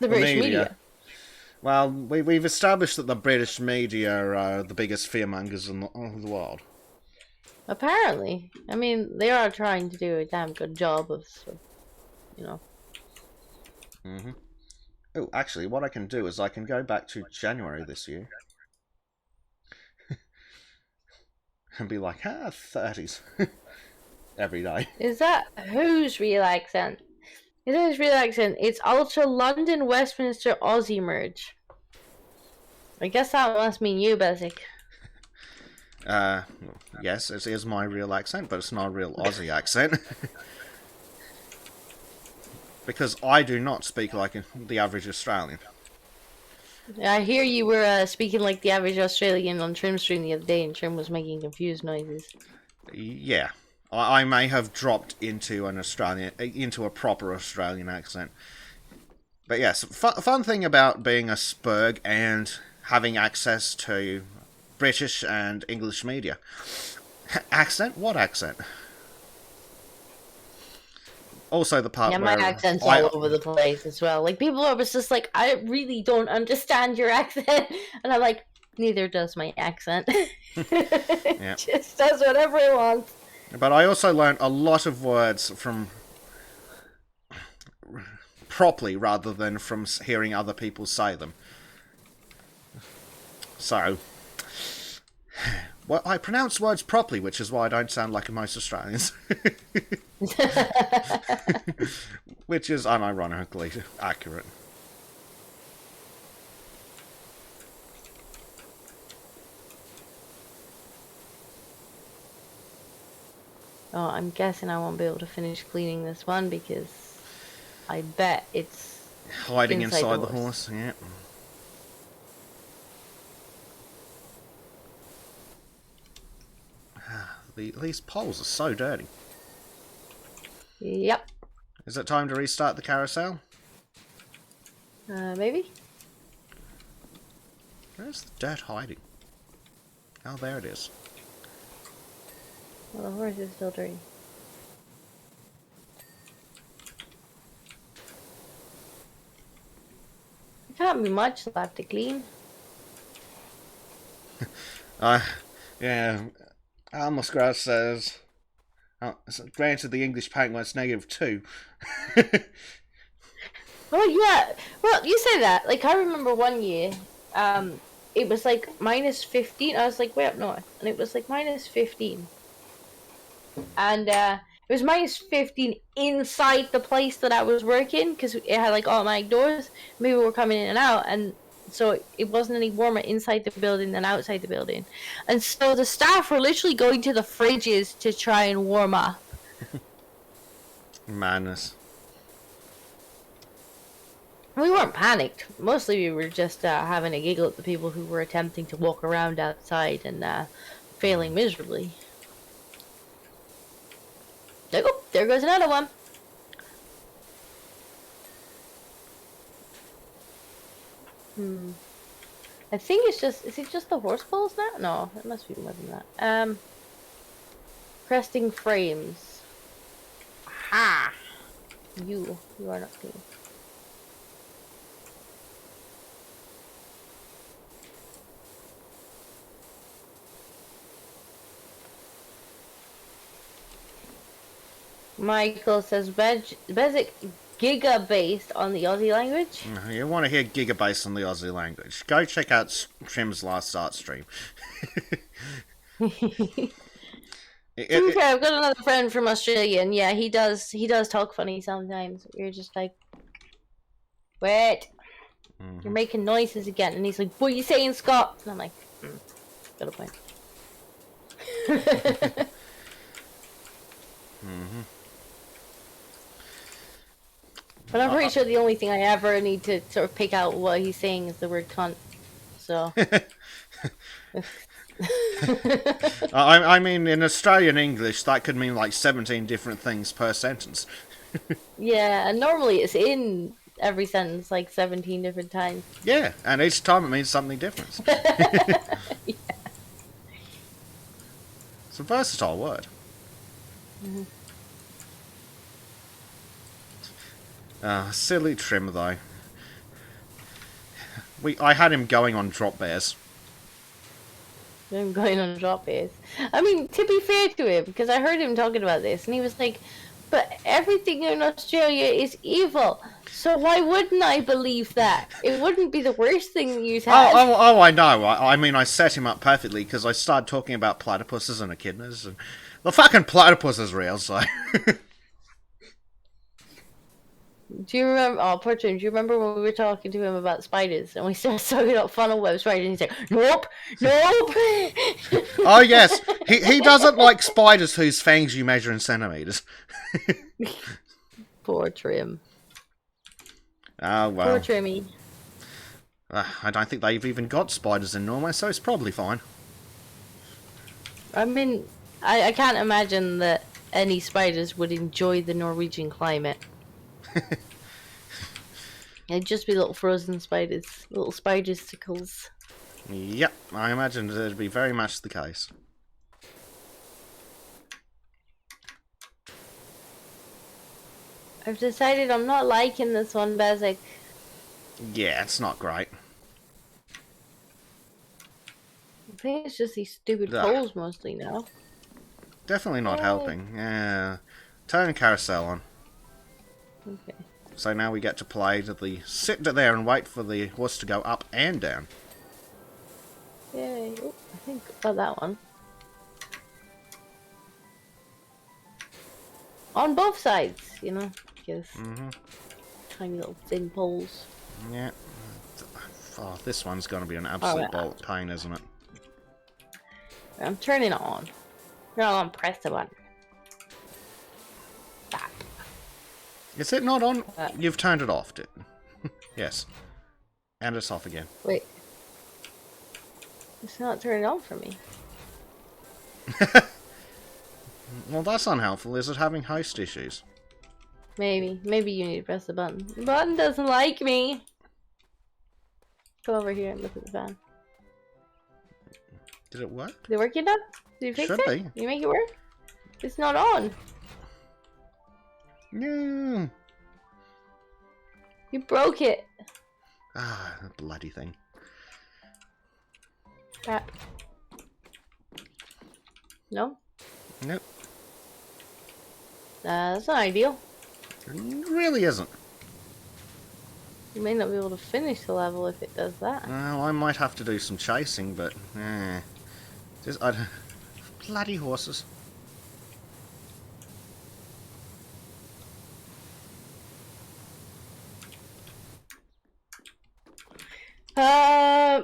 The British media. Well, we've established that the British media are the biggest fearmongers in the world. Apparently. I mean, they are trying to do a damn good job of, you know. Oh, actually, what I can do is I can go back to January this year. And be like, 30s. Every day. Is that whose real accent? Is that his real accent? It's Ultra London Westminster Aussie merge. I guess that must mean you, Basic. Yes, it is my real accent, but it's not a real Aussie accent. Because I do not speak like the average Australian. I hear you were speaking like the average Australian on Trim's stream the other day, and Trim was making confused noises. Yeah. I may have dropped into a proper Australian accent. But yes, fun thing about being a Spurg and having access to British and English media. Accent? What accent? Also the part my where accent's all over the place as well. Like, people are just like, I really don't understand your accent. And I'm like, neither does my accent. It just does whatever it wants. But I also learned a lot of words from properly rather than from hearing other people say them. So, well, I pronounce words properly, which is why I don't sound like most Australians. Which is unironically accurate. Oh, I'm guessing I won't be able to finish cleaning this one because I bet it's hiding inside the horse. Yeah. These poles are so dirty. Yep. Is it time to restart the carousel? Maybe? Where's the dirt hiding? Oh, there it is. Well, the horse is still dirty. There can't be much left to clean. Yeah. Almost Grass says, granted the English paint was -2. Oh yeah. Well, you say that. Like I remember one year, it was like -15. I was like, way up north, and it was like -15, and it was -15 inside the place that I was working because it had like automatic doors. People were coming in and out, and so it wasn't any warmer inside the building than outside the building. And so the staff were literally going to the fridges to try and warm up. Madness. We weren't panicked. Mostly we were just having a giggle at the people who were attempting to walk around outside and failing miserably. Like, oh, there goes another one. I think it's just, is it just the horse balls now? No, it must be more than that. Cresting frames. Aha! You are not clean. Michael says, Basic Giga based on the Aussie language. You want to hear Giga based on the Aussie language? Go check out Trim's last art stream. To be fair, I've got another friend from Australia, and yeah, he does talk funny sometimes. You're just like, wait, you're making noises again, and he's like, what are you saying, Scott? And I'm like, got a point. But I'm pretty sure the only thing I ever need to sort of pick out what he's saying is the word cunt. So. I mean, in Australian English, that could mean like 17 different things per sentence. Yeah, and normally it's in every sentence like 17 different times. Yeah, and each time it means something different. Yeah. It's a versatile word. Silly Trim, though. I had him going on drop bears. I'm going on drop bears. I mean, to be fair to him, because I heard him talking about this, and he was like, but everything in Australia is evil, so why wouldn't I believe that? It wouldn't be the worst thing you've had. Oh, I know. I mean, I set him up perfectly, because I started talking about platypuses and echidnas, and the fucking platypus is real, so... Do you remember? Oh, poor Tim. Do you remember when we were talking to him about spiders and we started talking about funnel webs, right? And he's like, "Nope, nope." Oh yes, he doesn't like spiders whose fangs you measure in centimeters. Poor Trim. Oh well. Poor Trimmy. I don't think they've even got spiders in Norway, so it's probably fine. I mean, I can't imagine that any spiders would enjoy the Norwegian climate. It'd just be little frozen spiders, little spidersicles. Yep, I imagine it'd be very much the case. I've decided I'm not liking this one, Bezic. Yeah, it's not great. I think it's just these stupid poles mostly now. Definitely not helping. Yeah, turn carousel on. Okay. So now we get to play to the sit there and wait for the horse to go up and down. Yay. Oh, I think about that one. On both sides, you know, because tiny little thin poles. Yeah. Oh, this one's going to be an absolute bolt pain, isn't it? I'm turning it on. You're not on press the button. Stop. Is it not on? You've turned it off, yes. And it's off again. Wait. It's not turning on for me. Well, that's unhelpful. Is it having host issues? Maybe. Maybe you need to press the button. The button doesn't like me. Go over here and look at the fan. Did it work? Did it work yet? Did you fix it? Should be. Did you make it work? It's not on. No. You broke it. Ah, that bloody thing. Chat. No? Nope. That's not ideal. It really isn't. You may not be able to finish the level if it does that. Well, I might have to do some chasing, but just bloody horses.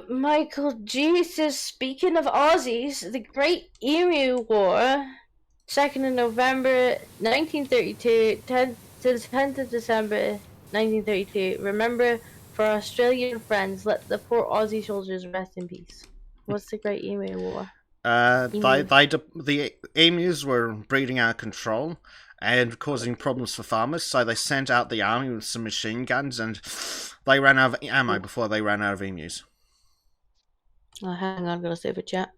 Michael G says, speaking of Aussies, the Great Emu War, 2nd of November 1932, 10th to the 10th of December 1932. Remember, for Australian friends, let the poor Aussie soldiers rest in peace. What's the Great Emu War? The emus were breeding out of control and causing problems for farmers, so they sent out the army with some machine guns, and they ran out of ammo before they ran out of emus. Oh, hang on, I'm going to save a chat.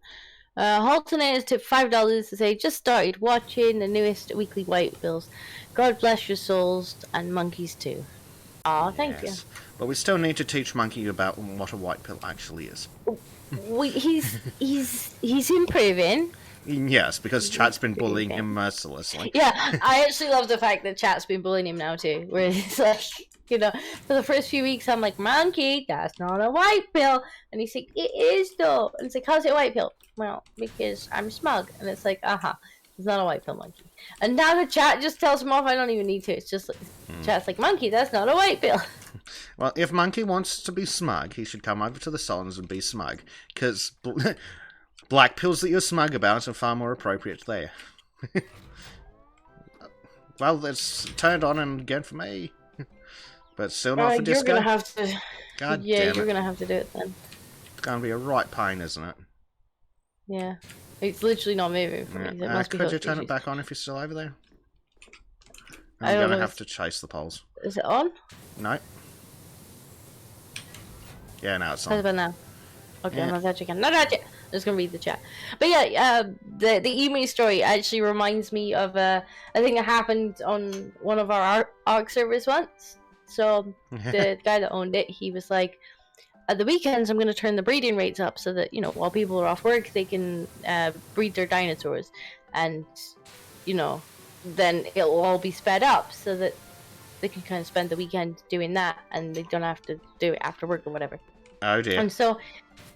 Haltonator tipped $5 to say, just started watching the newest weekly White Bills. God bless your souls, and monkeys too. Aw, thank you. But we still need to teach Monkey about what a white pill actually is. He's improving. Yes, because chat's been bullying him mercilessly. Yeah, I actually love the fact that chat's been bullying him now too. Where it's like, you know, for the first few weeks I'm like, Monkey, that's not a white pill. And he's like, it is though. And it's like, how's it a white pill? Well, because I'm smug. And it's like, it's not a white pill, Monkey. And now the chat just tells him off. I don't even need to. It's just like, chat's like, Monkey, that's not a white pill. Well, if Monkey wants to be smug, he should come over to the Solons and be smug. Because black pills that you're smug about are far more appropriate there. Well, it's turned on and again for me. But still not for Disco. You're gonna have to. God yeah, damn it. you're gonna have to do it then. It's gonna be a right pain, isn't it? Yeah. It's literally not moving for me. Could you turn it back on if you're still over there? I I'm don't gonna know have to chase the poles. Is it on? No. Yeah, now it's How's on. about now? Okay, Yeah. I'm not touching again. Not touching. I'm just gonna read the chat. But yeah, the emu story actually reminds me of a thing that happened on one of our ARC servers once. So the guy that owned it, he was like, at the weekends I'm gonna turn the breeding rates up so that, you know, while people are off work they can breed their dinosaurs, and you know, then it'll all be sped up so that they can kind of spend the weekend doing that and they don't have to do it after work or whatever. Oh dear. And so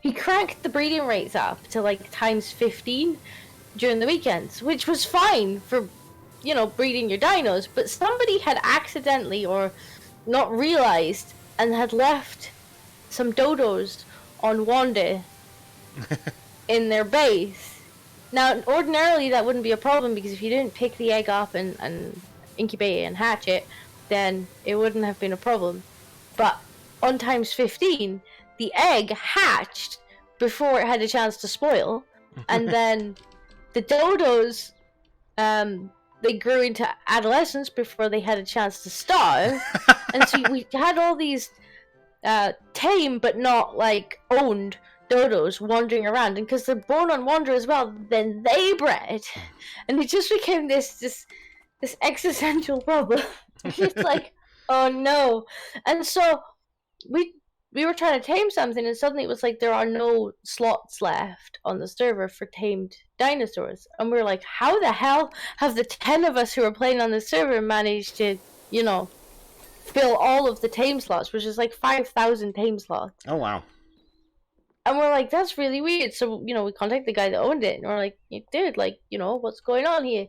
he cranked the breeding rates up to like times 15 during the weekends, which was fine for, you know, breeding your dinos, but somebody had accidentally or not realized and had left some dodos on Wanda in their base. Now, ordinarily that wouldn't be a problem because if you didn't pick the egg up and incubate it and hatch it, then it wouldn't have been a problem. But on times 15, the egg hatched before it had a chance to spoil, and then the dodos, they grew into adolescence before they had a chance to starve, and so we had all these tame but not like owned dodos wandering around, and because they're born on Wander as well, then they bred, and it just became this existential problem. It's like, oh no. And so we were trying to tame something, and suddenly it was like there are no slots left on the server for tamed dinosaurs, and we were like, how the hell have the 10 of us who are playing on the server managed to, you know, fill all of the tame slots, which is like 5,000 tame slots. Oh wow. And we're like, that's really weird. So, you know, we contact the guy that owned it, and we're like, dude, like, you know, what's going on here?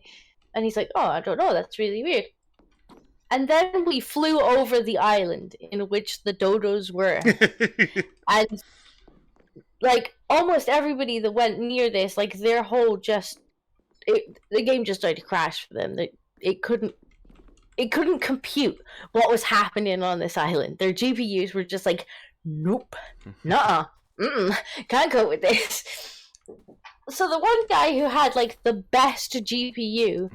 And he's like, oh, I don't know, that's really weird. And then we flew over the island in which the dodos were. And, like, almost everybody that went near this, like, their whole the game just started to crash for them. It couldn't compute what was happening on this island. Their GPUs were just like, nope, nuh-uh, can't cope with this. So the one guy who had like the best GPU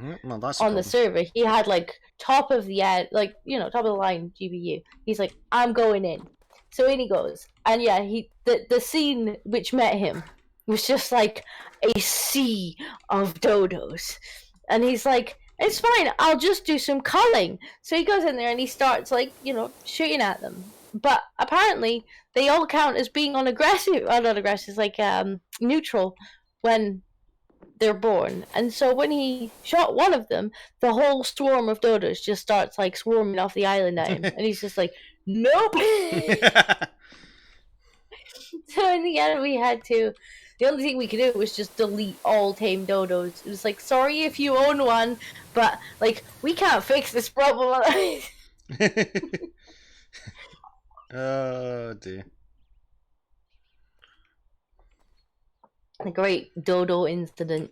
on the server, he had like top of the line GPU. He's like, I'm going in. So in he goes, and yeah, the scene which met him was just like a sea of dodos. And he's like, it's fine, I'll just do some culling. So he goes in there and he starts, like, shooting at them. But apparently, they all count as being on aggressive, not aggressive, like neutral when they're born. And so when he shot one of them, the whole swarm of dodos just starts, like, swarming off the island at him. And he's just like, nope. So in the end, the only thing we could do was just delete all tame dodos. It was like, sorry if you own one, but, like, we can't fix this problem. Oh dear. A great dodo incident.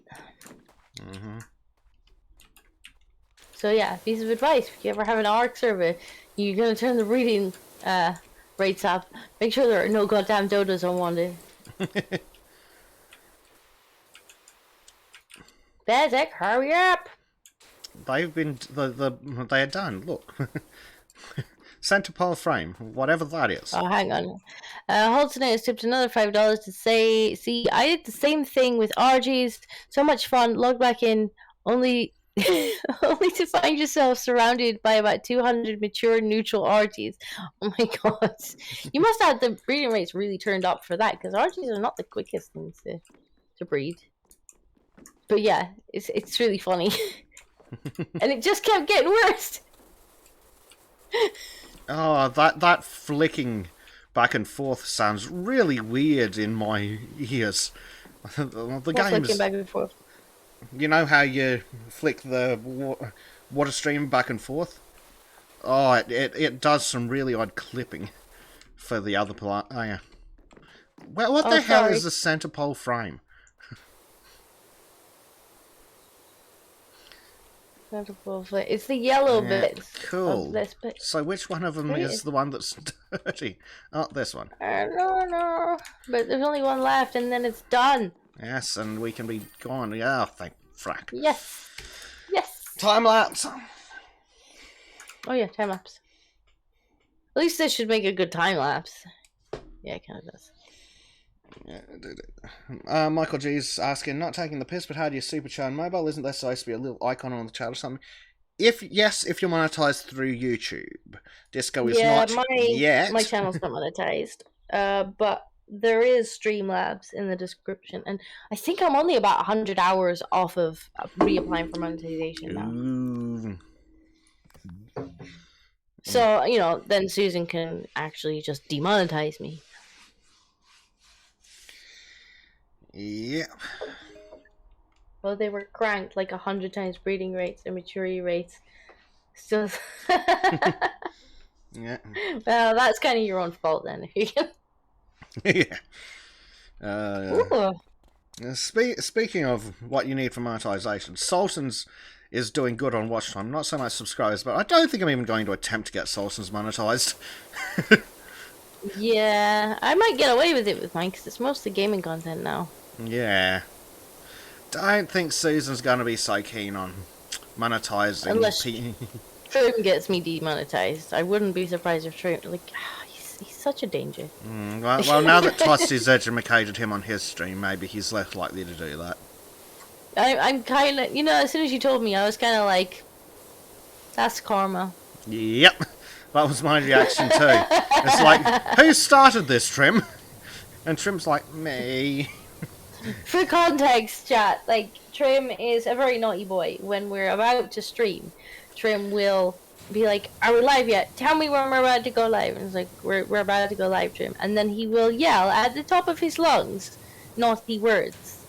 Mm-hmm. So yeah, piece of advice: if you ever have an ARC server, you're gonna turn the breeding rates up. Make sure there are no goddamn dodos unwanted. Bezek, hurry up! They've been they are done. Look, center pole frame, whatever that is. Oh, hang on. Holton has tipped another $5 to say, see, I did the same thing with RGs. So much fun. Log back in, only only to find yourself surrounded by about 200 mature neutral RGs. Oh my god. You must have the breeding rates really turned up for that, because RGs are not the quickest things to breed. But yeah, it's really funny. And it just kept getting worse. Oh, that flicking back and forth sounds really weird in my ears. The game's flicking back and forth. You know how you flick the water stream back and forth? Oh, it does some really odd clipping for the other player. Oh, yeah. Well, what the hell is the center pole frame? It's the yellow bit. Cool. This bit. So which one of them is the one that's dirty? Oh, this one. I don't know. But there's only one left and then it's done. Yes, and we can be gone. Yeah, thank frack. Yes. Yes. Time lapse. Oh yeah, time lapse. At least this should make a good time lapse. Yeah, it kind of does. Yeah, Michael G's asking, not taking the piss, but how do you supercharge mobile? Isn't there supposed to be a little icon on the chat or something? If you're monetized through YouTube. Disco is not yet. My channel's not monetized. But there is Streamlabs in the description, and I think I'm only about 100 hours off of reapplying for monetization now. Ooh. So, then Susan can actually just demonetize me. Yeah. Well, they were cranked like 100 times breeding rates and maturity rates. Still. Yeah. Well, that's kind of your own fault then. Yeah. Ooh. Speaking of what you need for monetization, Sultan's is doing good on watch time. Not so much subscribers, but I don't think I'm even going to attempt to get Sultan's monetized. Yeah, I might get away with it with mine because it's mostly gaming content now. Yeah. Don't think Susan's going to be so keen on monetizing. Unless Trim gets me demonetized. I wouldn't be surprised if Trim, he's such a danger. Well, now that Tosty's educated him on his stream, maybe he's less likely to do that. I'm kind of, as soon as you told me, I was kind of like, that's karma. Yep. That was my reaction too. It's like, who started this, Trim? And Trim's like, me. For context, chat, Trim is a very naughty boy. When we're about to stream, Trim will be like, are we live yet? Tell me when we're about to go live. And it's like, we're about to go live, Trim. And then he will yell at the top of his lungs naughty words.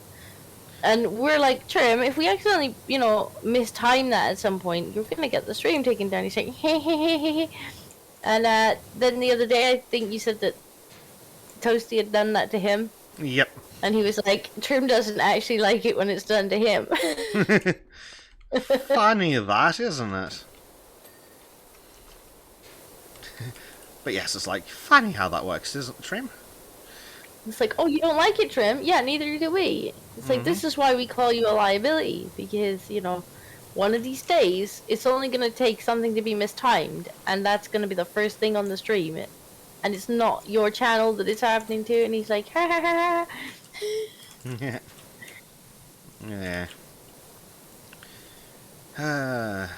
And we're like, Trim, if we accidentally, mistime that at some point, you're gonna get the stream taken down. He's like, hey, hey, hey, hey, hey. And then the other day, I think you said that Toasty had done that to him. Yep. And he was like, Trim doesn't actually like it when it's done to him. Funny that, isn't it? But yes, it's like, funny how that works, isn't it, Trim? It's like, oh, you don't like it, Trim? Yeah, neither do we. It's like, this is why we call you a liability. Because, one of these days, it's only going to take something to be mistimed. And that's going to be the first thing on the stream. And it's not your channel that it's happening to. And he's like, ha ha ha ha. Yeah. Yeah. Uh,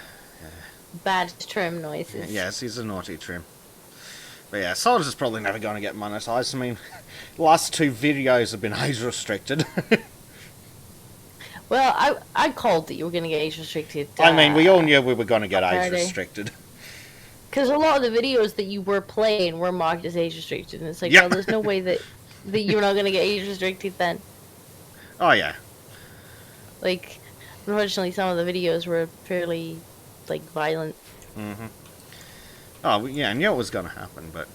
Bad trim noises. yes, he's a naughty trim. But yeah, Soldiers is probably never going to get monetized. I mean, the last 2 videos have been age restricted. Well, I called that you were going to get age restricted. I mean, we all knew we were going to get age Friday. restricted. Because a lot of the videos that you were playing were marked as age restricted, and it's like, Yep. well, there's no way that you're not going to get age restricted then. Oh yeah. Like, unfortunately, some of the videos were fairly, like, violent. Mm-hmm. Oh yeah, I knew it was going to happen, but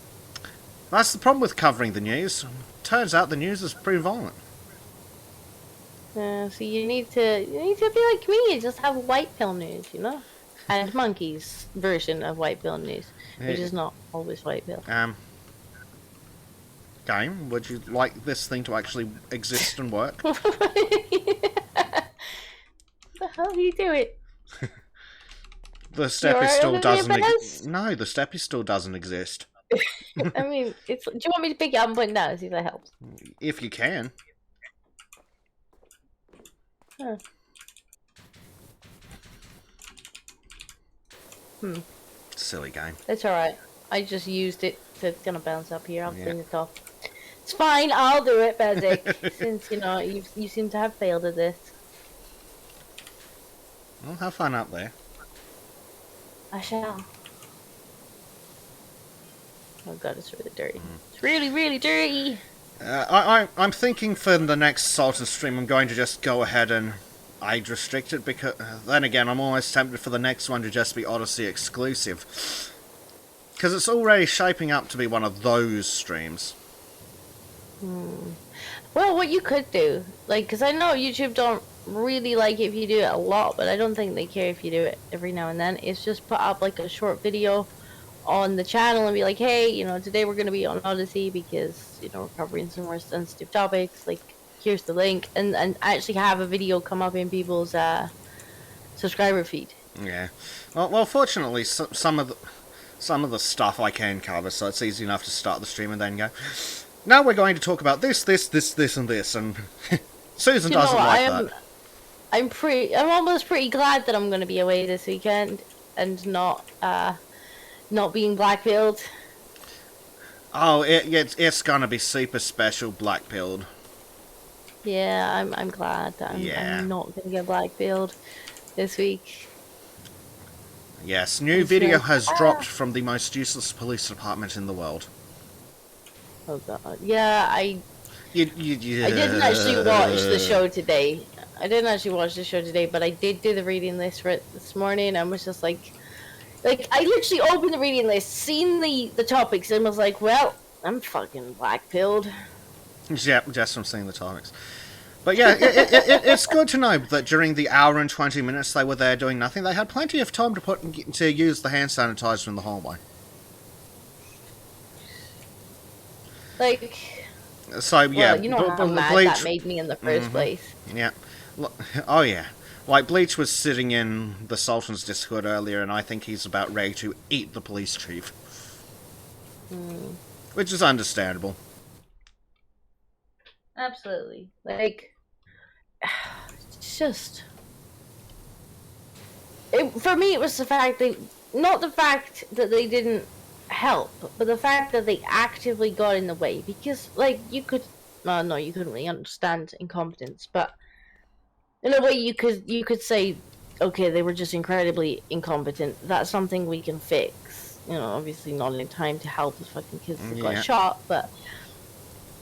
that's the problem with covering the news. Turns out the news is pretty violent. So you need to be like me and just have white pill news, you know, and Monkey's version of white pill news, which is not always white pill. Game, would you like this thing to actually exist and work? What the hell do you do it? The steppy still doesn't. Best? No, the steppy still doesn't exist. I mean, it's. Do you want me to pick it up and put it down? See if that helps. If you can. Huh. Silly game. It's alright. I just used it, so it's gonna bounce up here. I'll clean it off. It's fine. I'll do it, Bezic. Since you seem to have failed at this. Well, have fun up there. I shall. Oh god, it's really dirty. It's really, really dirty. I'm thinking for the next Sultan stream, I'm going to just go ahead and age restrict it, because then again, I'm almost tempted for the next one to just be Odyssey exclusive. Because it's already shaping up to be one of those streams. Well, what you could do, like, because I know YouTube don't really like it if you do it a lot, but I don't think they care if you do it every now and then, is just put up, like, a short video on the channel and be like, hey, you know, today we're going to be on Odyssey because, you know, we're covering some more sensitive topics, like, here's the link, and actually have a video come up in people's subscriber feed. Yeah. Well, fortunately, some of the stuff I can cover, so it's easy enough to start the stream and then go, now we're going to talk about this, and this, and Susan doesn't like that. I'm almost pretty glad that I'm going to be away this weekend and not being blackpilled. Oh, it's gonna be super special black-pilled. Yeah, I'm glad that I'm not going to get blackpilled this week. Yes, new video has dropped from the most useless police department in the world. Oh god. Yeah, I didn't actually watch the show today. But I did do the reading list for it this morning and was just like I literally opened the reading list, seen the topics, and was like, well, I'm fucking black-pilled. Yeah, just from seeing the topics. But yeah, it's good to know that during the hour and 20 minutes they were there doing nothing, they had plenty of time to use the hand sanitizer in the hallway. Like, so yeah, well, you know how mad that made me in the first place. Yeah. Oh yeah. Like, Bleach was sitting in the Sultan's Discord earlier, and I think he's about ready to eat the police chief. Which is understandable. Absolutely. Like, it's just... for me, it was the fact not the fact that they didn't help, but the fact that they actively got in the way. Because, like, you could... no, you couldn't really understand incompetence, but... in a way, you could say, okay, they were just incredibly incompetent. That's something we can fix. You know, obviously not in time to help the fucking kids that got shot, but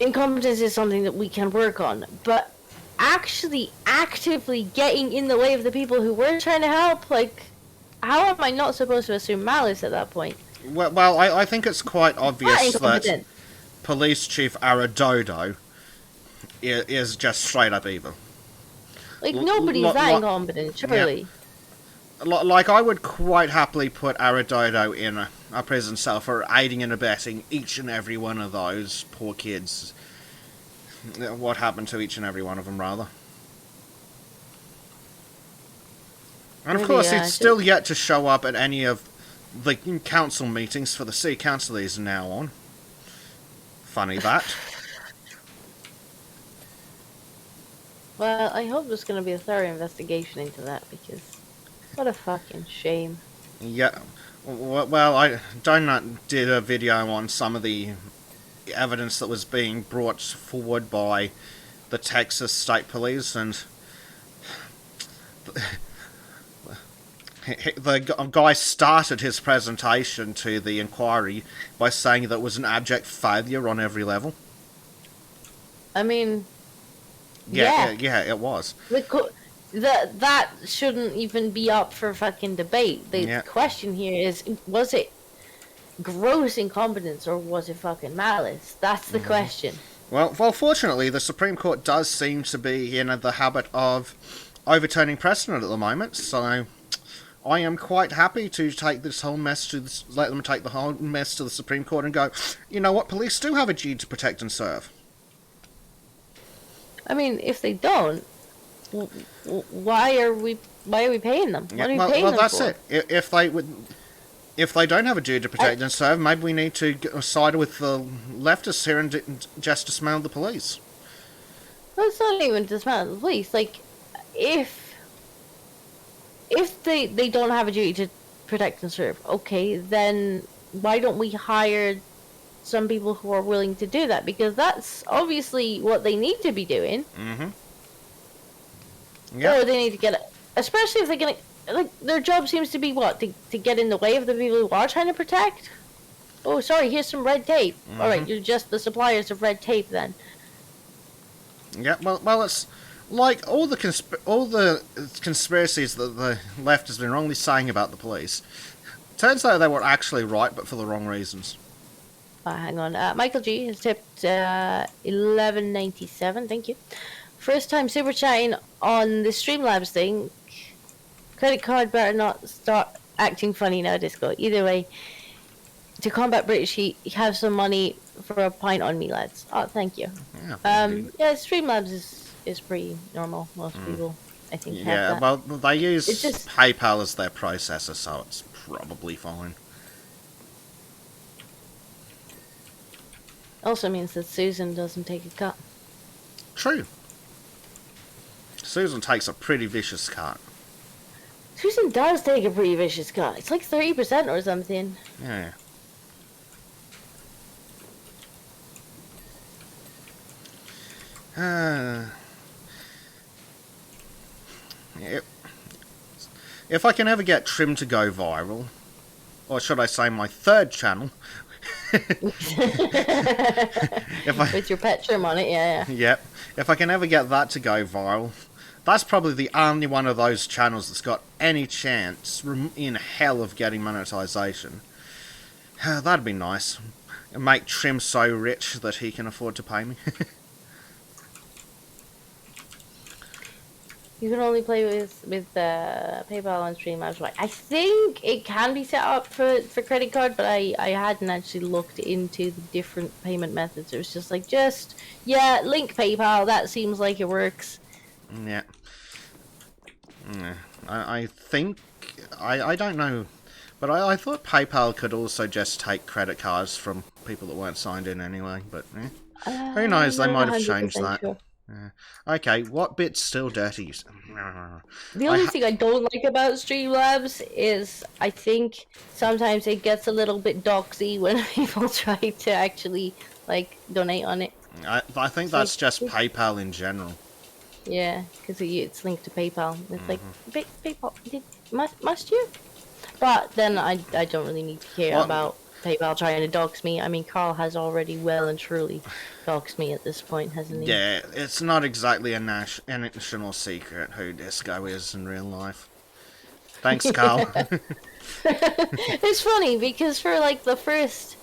incompetence is something that we can work on. But actually actively getting in the way of the people who were trying to help, like, how am I not supposed to assume malice at that point? Well, I think it's quite obvious that Police Chief Aradodo is just straight up evil. Like, nobody's that incompetent, surely. Yeah. Like, I would quite happily put Aradodo in a prison cell for aiding and abetting each and every one of those poor kids. What happened to each and every one of them, rather. And of course, he's still yet to show up at any of the council meetings for the city council he's now on. Funny that. Well, I hope there's going to be a thorough investigation into that, because What a fucking shame. Yeah. Well, I Donut did a video on some of the evidence that was being brought forward by the Texas State Police, and the guy started his presentation to the inquiry by saying that it was an abject failure on every level. I mean, Yeah, yeah. yeah, it was. That shouldn't even be up for fucking debate. The Yeah. question here is, was it gross incompetence or was it fucking malice? That's the question. Well, fortunately, the Supreme Court does seem to be in the habit of overturning precedent at the moment, so I am quite happy to take this whole mess to let them take the whole mess to the Supreme Court and go, you know what, police do have a duty to protect and serve. I mean, if they don't, why are we paying them? What are we paying Well, them that's for? it. If they don't have a duty to protect and serve, maybe we need to side with the leftists here and just dismantle the police. Well, it's not even dismantle the police. Like, if they don't have a duty to protect and serve, okay, then why don't we hire some people who are willing to do that? Because that's obviously what they need to be doing. Mm-hmm. Yeah. Or they need to get, especially if they're gonna, like, their job seems to be what, to get in the way of the people who are trying to protect. Oh, sorry, here's some red tape. Mm-hmm. All right, you're just the suppliers of red tape then. Yeah. Well, it's like all the conspiracies that the left has been wrongly saying about the police. Turns out they were actually right, but for the wrong reasons. Hang on. Michael G has tipped 11.97. Thank you. First time super chatting on the Streamlabs thing. Credit card better not start acting funny now, Disco. Either way, to combat British heat, have some money for a pint on me, lads. Oh, thank you. Yeah. Yeah, Streamlabs is pretty normal. Most people, I think, have Yeah. that. Well, they use It's just- PayPal as their processor, so it's probably fine. Also means that Susan doesn't take a cut. True. Susan takes a pretty vicious cut. Susan does take a pretty vicious cut. It's like 30% or something. Yeah. If I can ever get Trim to go viral, or should I say my third channel, With your pet trim on it, yeah. Yep. If I can ever get that to go viral, that's probably the only one of those channels that's got any chance in hell of getting monetization. That'd be nice. Make Trim so rich that he can afford to pay me. You can only play with PayPal on Streamlabs. Right. I think it can be set up for credit card, but I hadn't actually looked into the different payment methods. It was just like, link PayPal. That seems like it works. Yeah. I think... I don't know. But I thought PayPal could also just take credit cards from people that weren't signed in anyway, but who knows, they might have changed that. Sure. Okay, what bit's still dirty? The only thing I don't like about Streamlabs is I think sometimes it gets a little bit doxy when people try to actually, like, donate on it. I think that's just PayPal in general. Yeah, because it's linked to PayPal. It's like, PayPal, must you? But then I don't really need to care about PayPal trying to dox me. I mean, Carl has already well and truly doxed me at this point, hasn't he? Yeah, it's not exactly a national secret who Disco is in real life. Thanks, Carl. It's funny because for like the first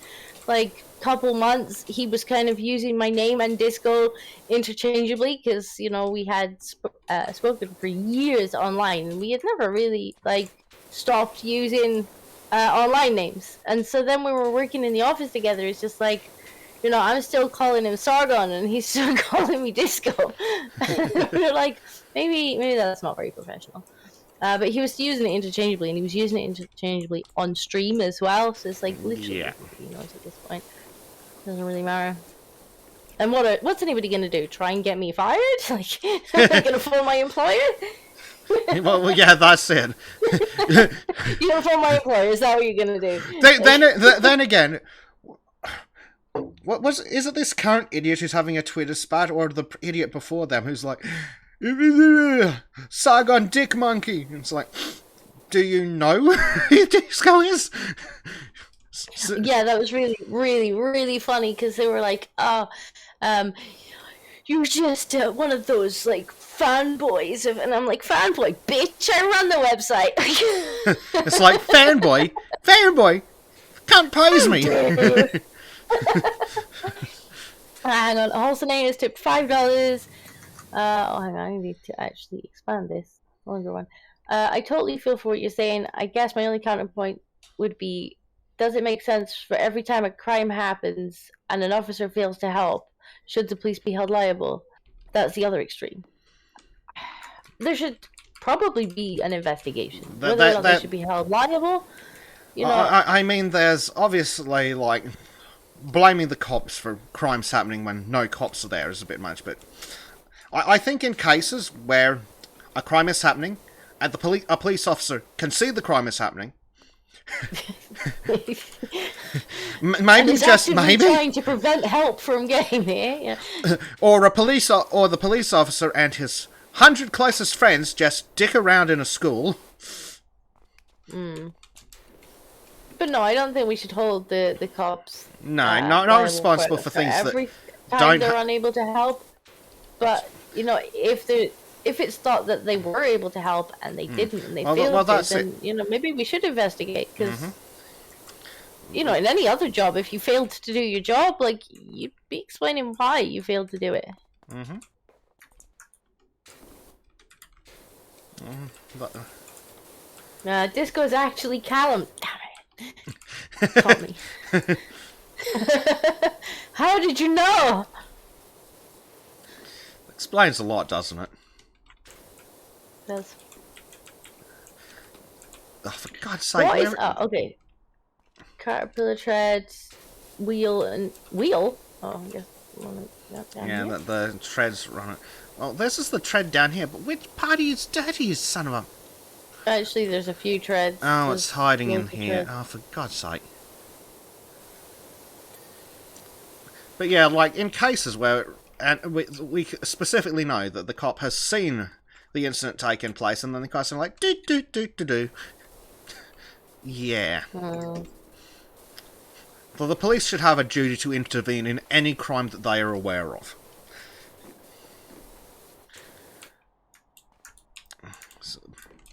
couple months he was kind of using my name and Disco interchangeably because, you know, we had spoken for years online and we had never really stopped using online names. And so then we were working in the office together. It's just like, you know, I'm still calling him Sargon and he's still calling me Disco. We're like, maybe that's not very professional. But he was using it interchangeably, and he was using it interchangeably on stream as well. So it's like literally, he knows at this point. Doesn't really matter. And what's anybody gonna do? Try and get me fired? Like, am I gonna phone my employer? Well, yeah, that's it. Uniform my employer. Is that what you're gonna do? Then again, is it this current idiot who's having a Twitter spat, or the idiot before them who's like, Sargon Dick Monkey? It's like, do you know who Disco is? Yeah, that was really, really, really funny because they were like, "Oh, you're just one of those like fanboys," and I'm like, "Fanboy, bitch! I run the website." It's like fanboy, can't praise me. Hang on, Halsonane is tipped $5. Hang on, I need to actually expand this longer one. I totally feel for what you're saying. I guess my only counterpoint would be, does it make sense for every time a crime happens and an officer fails to help, should the police be held liable? That's the other extreme. There should probably be an investigation. Whether or not they should be held liable, you know. I mean, there's obviously, like, blaming the cops for crimes happening when no cops are there is a bit much, but I think in cases where a crime is happening and a police officer can see the crime is happening, maybe trying to prevent help from getting there, yeah. or the police officer and his 100 closest friends just dick around in a school. But no, I don't think we should hold the cops. Not responsible for things every that time they're unable to help. But you know, if it's thought that they were able to help and they didn't, and they failed to, then you know, maybe we should investigate, because you know, in any other job, if you failed to do your job, like, you'd be explaining why you failed to do it. Disco's actually Callum. Damn it. Caught me. How did you know? Explains a lot, doesn't it? Does. Oh, for God's sake. What is... okay. Caterpillar treads, wheel. Oh, I guess... Yeah, the treads run it. Oh, this is the tread down here, but which party is dirty, you son of a... Actually, there's a few treads. Oh, it's hiding in here. Treads. Oh, for God's sake. But yeah, like, in cases where... And we specifically know that the cop has seen the incident taking place, and then the guy's like, do. Yeah. So the police should have a duty to intervene in any crime that they are aware of. So,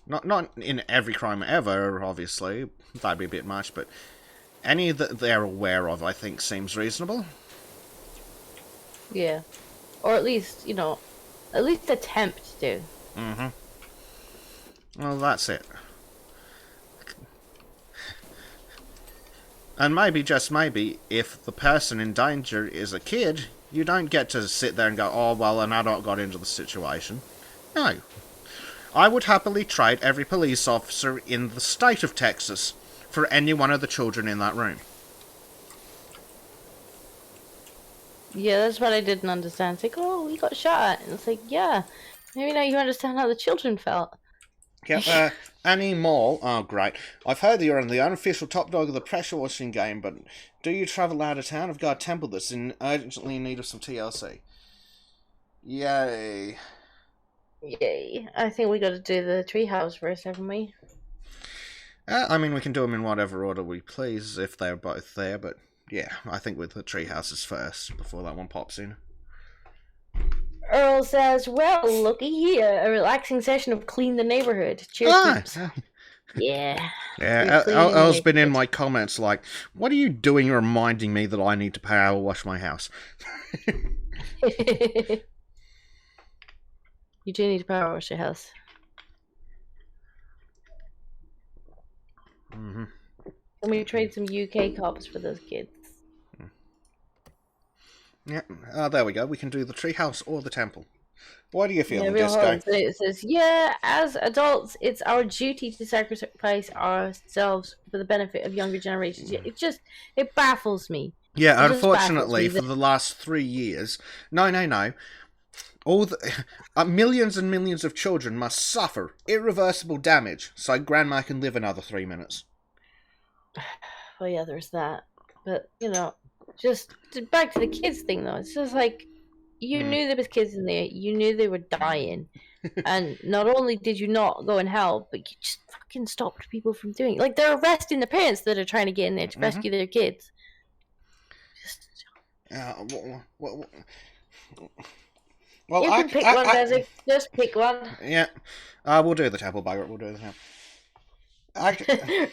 not in every crime ever, obviously. That'd be a bit much, but any that they're aware of, I think, seems reasonable. Yeah. Or at least, you know, at least attempt to. Well, that's it. And maybe, just maybe, if the person in danger is a kid, you don't get to sit there and go, oh, well, an adult got into the situation. No. I would happily trade every police officer in the state of Texas for any one of the children in that room. Yeah, that's what I didn't understand. It's like, oh, we got shot at. And it's like, yeah, maybe now you understand how the children felt. Yeah, Annie Mall. Oh, great. I've heard that you're on the unofficial top dog of the pressure washing game, but do you travel out of town? I've got a temple that's urgently in need of some TLC. Yay. Yay. I think we got to do the treehouse first, haven't we? I mean, we can do them in whatever order we please, if they're both there, but yeah, I think with the treehouses first, before that one pops in. Earl says, well, looky here, a relaxing session of clean the neighborhood. Cheers, Yeah. Yeah, Earl's been in my comments like, what are you doing reminding me that I need to power wash my house? You do need to power wash your house. Can we trade some UK cops for those kids? Yeah, there we go. We can do the treehouse or the temple. What do you feel? It says, yeah, as adults, it's our duty to sacrifice ourselves for the benefit of younger generations. It baffles me. Yeah, unfortunately, for the last 3 years... No. All the, millions and millions of children must suffer irreversible damage so Grandma can live another 3 minutes. Well, yeah, there's that. But, just back to the kids thing, though. It's just like, you Mm. knew there was kids in there. You knew they were dying. And not only did you not go and help, but you just fucking stopped people from doing it. Like, they're arresting the parents that are trying to get in there to rescue their kids. Just... Well, you can pick one, Bezzy. Just pick one. Yeah. We'll do the temple bugger. We'll do the temple.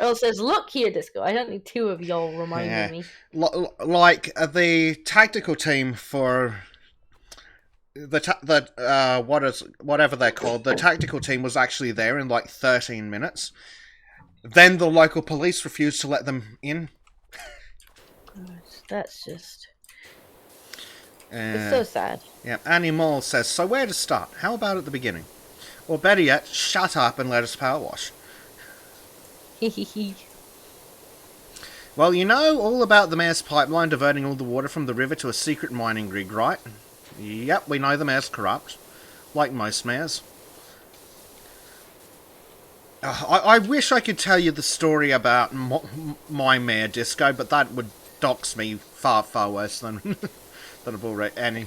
Earl says, "Look here, Disco. I don't need two of y'all reminding me." Like the tactical team for whatever they're called, the tactical team was actually there in like 13 minutes. Then the local police refused to let them in. That's just... it's so sad. Yeah, Annie Mole says, so where to start? How about at the beginning? Or better yet, shut up and let us power wash. Well, you know all about the mayor's pipeline diverting all the water from the river to a secret mining rig, right? Yep, we know the mayor's corrupt. Like most mayors. I wish I could tell you the story about my mayor, Disco, but that would dox me far, far worse than, than I've already...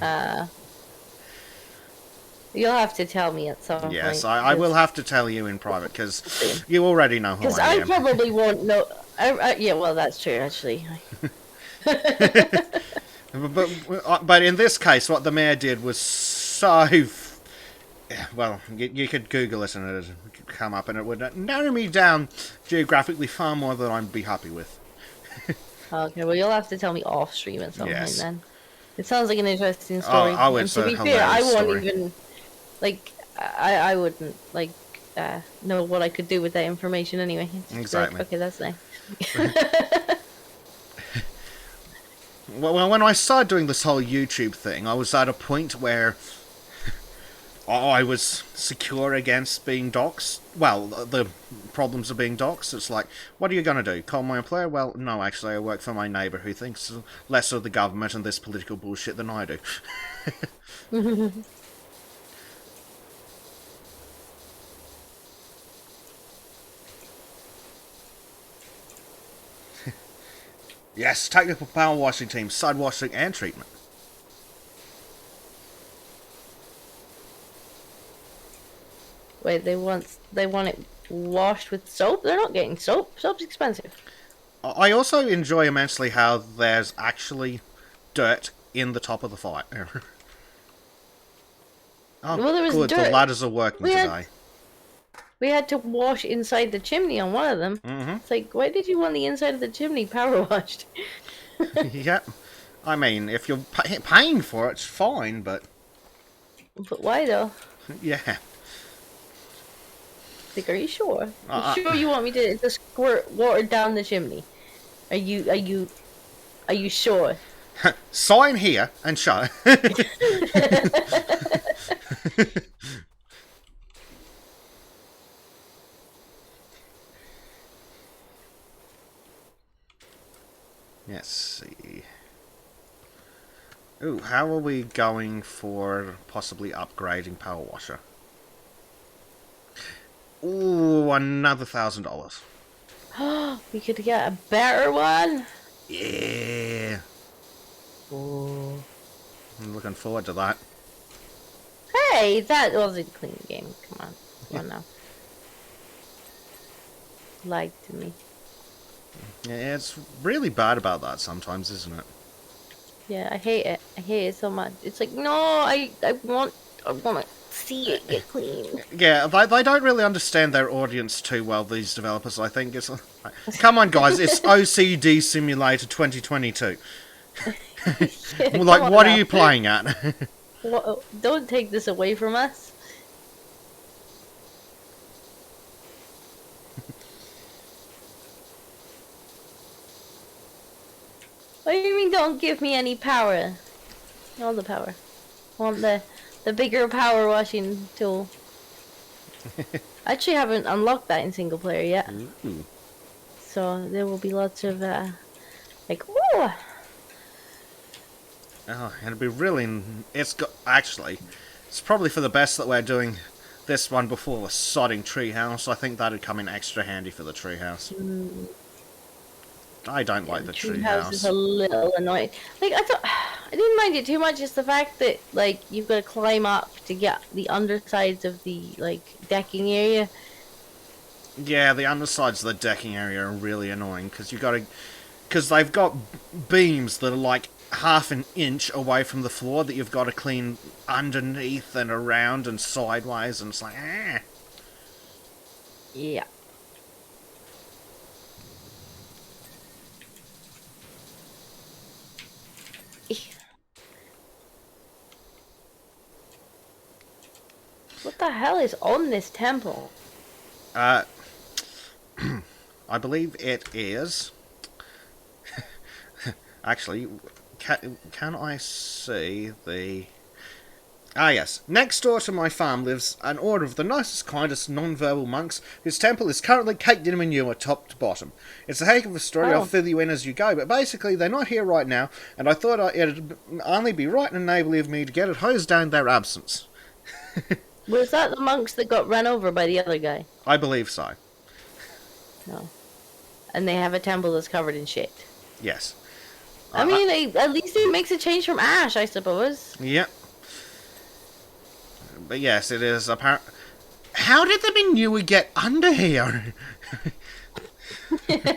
You'll have to tell me at some point. Yes, I will have to tell you in private, because you already know who I am. Because I probably won't know... yeah, well, that's true, actually. But in this case, what the mayor did was so... well, you could Google it and it would come up, and it would narrow me down geographically far more than I'd be happy with. Okay, well, you'll have to tell me off stream at some point then. It sounds like an interesting story. Oh, and it's to a be fair, I won't story. even... Like, I wouldn't, like, know what I could do with that information anyway. Exactly. Like, okay, that's nice. Well, when I started doing this whole YouTube thing, I was at a point where I was secure against being doxxed. Well, the problems of being doxxed. It's like, what are you going to do? Call my employer? Well, no, actually, I work for my neighbour who thinks less of the government and this political bullshit than I do. Yes, technical power washing team, side washing and treatment. Wait, they want it washed with soap? They're not getting soap. Soap's expensive. I also enjoy immensely how there's actually dirt in the top of the fire. Oh, well, there was good, dirt. The ladders are working today. We had to wash inside the chimney on one of them. It's like, why did you want the inside of the chimney power washed? Yeah. I mean, if you're paying for it, it's fine, but... But why, though? Yeah. Like, are you sure? Are you sure you want me to squirt water down the chimney? Are you sure? Sign here and show. Let's see. Ooh, how are we going for possibly upgrading power washer? Ooh, another $1,000. We could get a better one. Yeah. Ooh. I'm looking forward to that. Hey, that was a clean game. Come on now. Lied to me. Yeah, it's really bad about that sometimes, isn't it? Yeah, I hate it. I hate it so much. It's like, no, I want to see it get clean. Yeah, they don't really understand their audience too well, these developers, I think. It's like, come on, guys, it's OCD Simulator 2022. Like, what are you playing at? Well, don't take this away from us. What do you mean don't give me any power? All the power. I want the bigger power washing tool. I actually haven't unlocked that in single player yet. Ooh. So there will be lots of like, whoa! Oh, it'll be really... It's got... Actually, It's probably for the best that we're doing this one before the sodding treehouse. I think that'd come in extra handy for the treehouse. Mm, I don't yeah, like the the treehouse is a treehouse. little annoying. Like I didn't mind it too much. It's the fact that like you've got to climb up to get the undersides of the like decking area. Yeah, the undersides of the decking area are really annoying because you got to, because they've got beams that are like half an inch away from the floor that you've got to clean underneath and around and sideways, and it's like, ah. Yeah. What the hell is on this temple? I believe it is. Actually, can I see the... Ah, yes. Next door to my farm lives an order of the nicest, kindest, non-verbal monks whose temple is currently caked in manure top to bottom. It's a heck of a story, I'll Oh, fill you in as you go, but basically they're not here right now, and I thought it'd only be right and neighbourly of me to get it hosed down their absence. was that the monks that got run over by the other guy? I believe so. No. And they have a temple that's covered in shit. Yes. I mean, at least it makes a change from ash, I suppose. Yep. But yes, it is apparent. How did the manure get under here? How did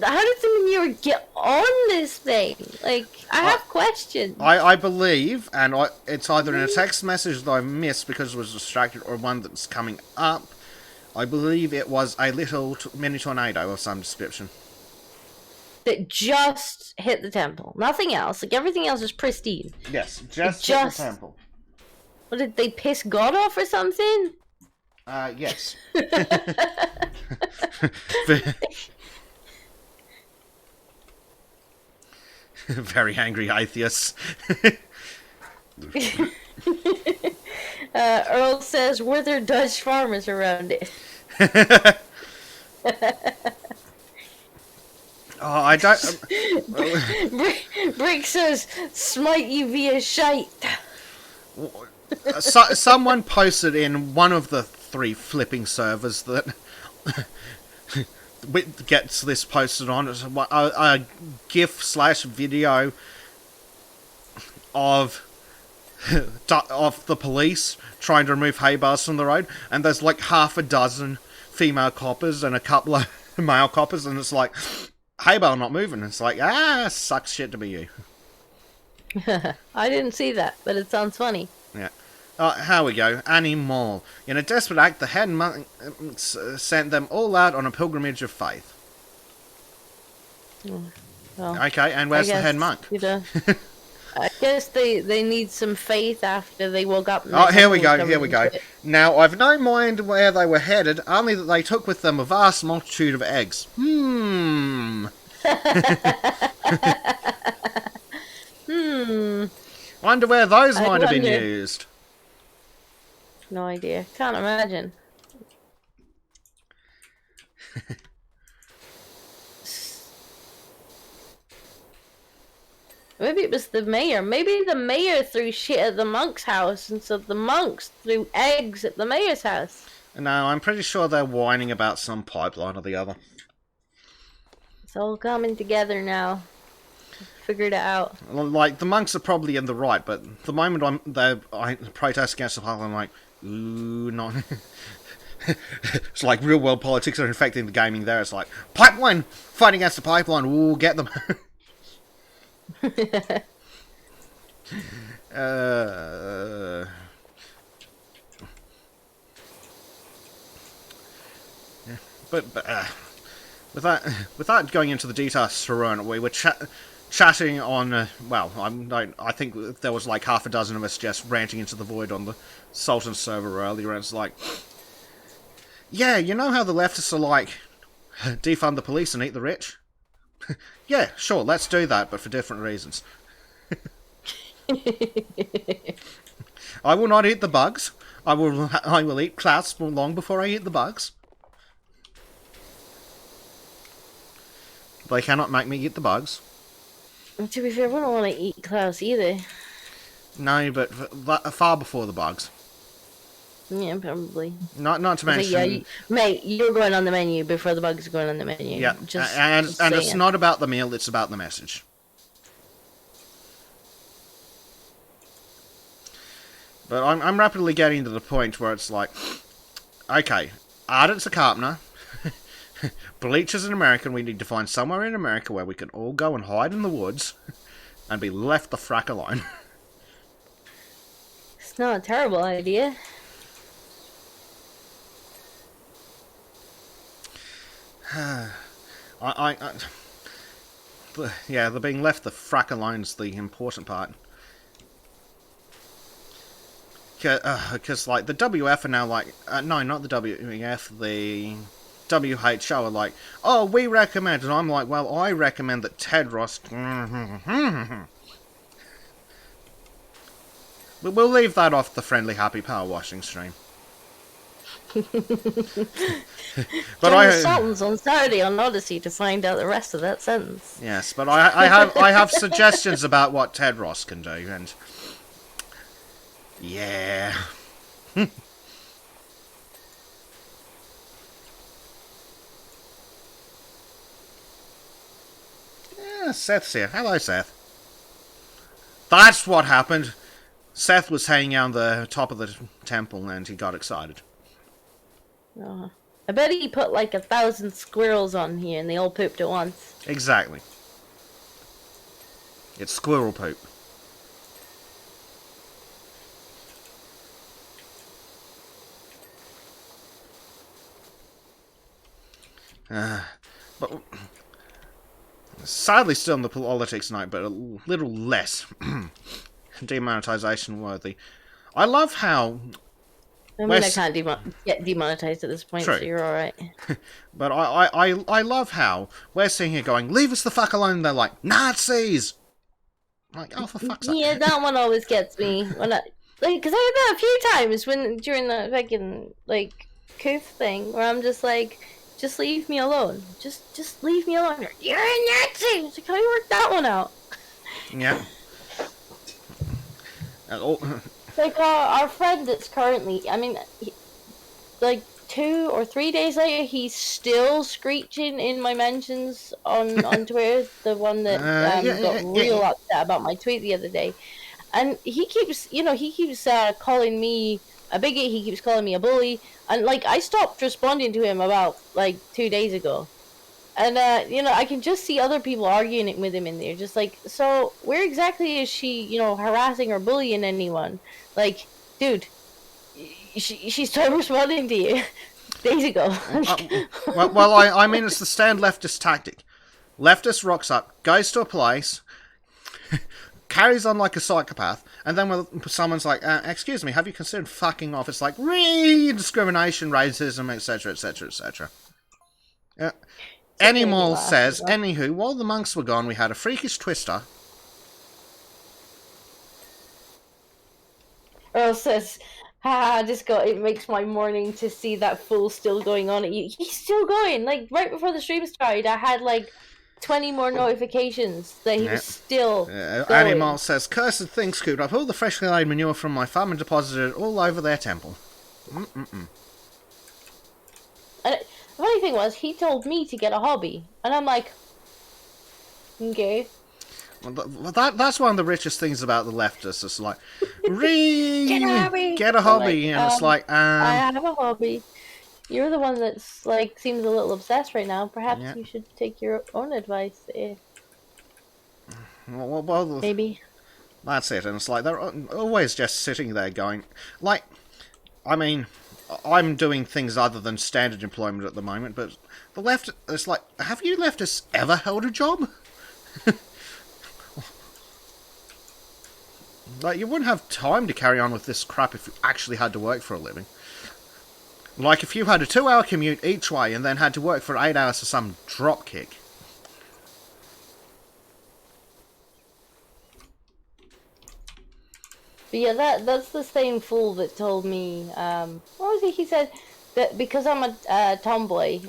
the manure get on this thing? Like, I have questions. I believe, and it's either in a text message that I missed because I was distracted, or one that's coming up. I believe it was a little mini tornado of some description. That just hit the temple. Nothing else. Like, everything else is pristine. Yes, just hit the temple. What, did they piss God off or something? Yes. Very angry atheists. Earl says, were there Dutch farmers around it? Oh, I don't... Brick says, smite you via shite. someone posted in one of the 3 flipping servers that gets this posted on. It's a GIF/video of the police trying to remove hay bales from the road, and there's like half a dozen female coppers and a couple of male coppers, and it's like, hay bale not moving. It's like, sucks shit to be you. I didn't see that, but it sounds funny. Yeah. Here we go. Annie Mall. In a desperate act, the head monk sent them all out on a pilgrimage of faith. Well, Okay, and where's the head monk? I guess they need some faith after they woke up. Oh, here we go. Now, I've no mind where they were headed, only that they took with them a vast multitude of eggs. Wonder where those might have been used. No idea. Can't imagine. Maybe it was the mayor. Maybe the mayor threw shit at the monk's house, and so the monks threw eggs at the mayor's house. No, I'm pretty sure they're whining about some pipeline or the other. It's all coming together now. Figured it out. Like, the monks are probably in the right, but the moment I protest against the pipeline, I'm like, ooh, no. It's like real world politics are infecting the gaming there. It's like, pipeline! Fighting against the pipeline, ooh, get them. But without going into the details, Saron, we were chatting on. Well, I think there was like half a dozen of us just ranting into the void on the Sultan server earlier, and it's like, yeah, you know how the leftists are like, defund the police and eat the rich? Yeah, sure, let's do that, but for different reasons. I will not eat the bugs. I will eat Klaus long before I eat the bugs. They cannot make me eat the bugs. And to be fair, we don't want to eat Klaus either. No, but far before the bugs. Yeah, probably. Not to So, mention. yeah, mate, you're going on the menu before the bugs are going on the menu. Yeah, Just and saying. it's not about the meal; it's about the message. But I'm rapidly getting to the point where it's like, okay, Ardent's a carpenter. Bleach is an American. We need to find somewhere in America where we can all go and hide in the woods and be left the frack alone. It's not a terrible idea. Yeah, the being left the frack alone is the important part. Because, like, the WF are now like... no, not the WF, the WHO are like, oh, we recommend, and I'm like, well, I recommend that Tedros... But we'll leave that off the friendly, happy power washing stream. But I the Sultans on Saturday on Odyssey to find out the rest of that sentence. Yes, but I have suggestions about what Tedros can do, and yeah. Yeah, Seth's here. Hello, Seth. That's what happened. Seth was hanging out on the top of the temple, and he got excited. Oh. I bet he put like 1,000 squirrels on here and they all pooped at once. Exactly. It's squirrel poop. But sadly still in the politics night, but a little less demonetization worthy. I love how... I mean, I can't get demonetized at this point, True. So you're alright. But I love how we're sitting here going, leave us the fuck alone, and they're like, Nazis! I'm like, oh, for fuck's sake. Yeah, that one always gets me. When I, like, because I had that a few times during the fucking, like, Coof thing, where I'm just like, just leave me alone. Just leave me alone. You're a Nazi! It's like, how do you work that one out? Yeah. Like, our friend that's currently, I mean, like, 2 or 3 days later, he's still screeching in my mentions on Twitter, the one that got real upset about my tweet the other day. And he keeps, calling me a bigot, he keeps calling me a bully, and, like, I stopped responding to him about, like, 2 days ago. And, I can just see other people arguing with him in there. Just like, so where exactly is she, harassing or bullying anyone? Like, dude, she started responding to you days ago. well, I mean, it's the stand leftist tactic. Leftist rocks up, goes to a place, carries on like a psychopath, and then when someone's like, excuse me, have you considered fucking off? It's like, discrimination, racism, etc., etc., etc. Animal says, anywho, while the monks were gone, we had a freakish twister. Earl says, it makes my morning to see that fool still going on at you. He's still going. Like, right before the stream started, I had, like, 20 more notifications that he was still going. Animal says, cursed thing, scooped up all the freshly laid manure from my farm and deposited it all over their temple. And the funny thing was, he told me to get a hobby. And I'm like, okay. Well, that's one of the richest things about the leftists. It's like, get a hobby. And it's like, I have a hobby. You're the one that's, like, seems a little obsessed right now. Perhaps you should take your own advice. Well, maybe. That's it. And it's like, they're always just sitting there going, like, I mean, I'm doing things other than standard employment at the moment, but the left, it's like, have you leftists ever held a job? Like, you wouldn't have time to carry on with this crap if you actually had to work for a living. Like, if you had a 2-hour commute each way and then had to work for 8 hours for some dropkick. But yeah, that's the same fool that told me, what was it? He said that because I'm a tomboy,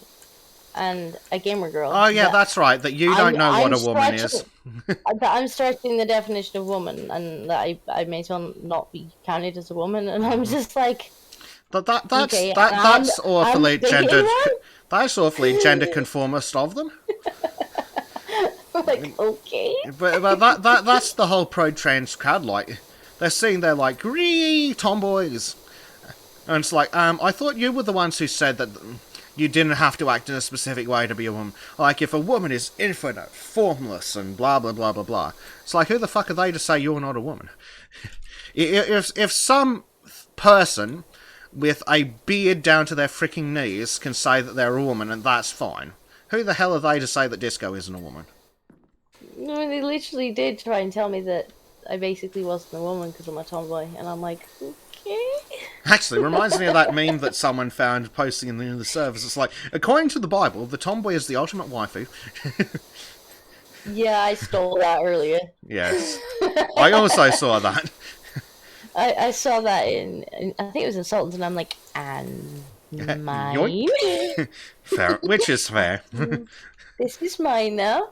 and a gamer girl. Oh yeah, that's right. That you don't know what a woman is. That I'm stretching the definition of woman, and that I may as well not be counted as a woman, and I'm just like, okay, That's awfully I'm thinking gendered. that? That's awfully gender conformist of them. Like, okay. But that's the whole pro-trans crowd. Like, they're sitting there like, "Ree, tomboys," and it's like, I thought you were the ones who said that you didn't have to act in a specific way to be a woman. Like, if a woman is infinite, formless, and blah blah blah blah blah, it's like, who the fuck are they to say you're not a woman? If some person with a beard down to their freaking knees can say that they're a woman, and that's fine, who the hell are they to say that Disco isn't a woman? No, they literally did try and tell me that I basically wasn't a woman because I'm a tomboy, and I'm like, okay. Actually, it reminds me of that meme that someone found posting in the service. It's like, according to the Bible, the tomboy is the ultimate waifu. Yeah, I stole that earlier. Yes. I also saw that. I saw that in I think it was in Sultans, and I'm like, and mine? Fair, which is fair. This is mine now.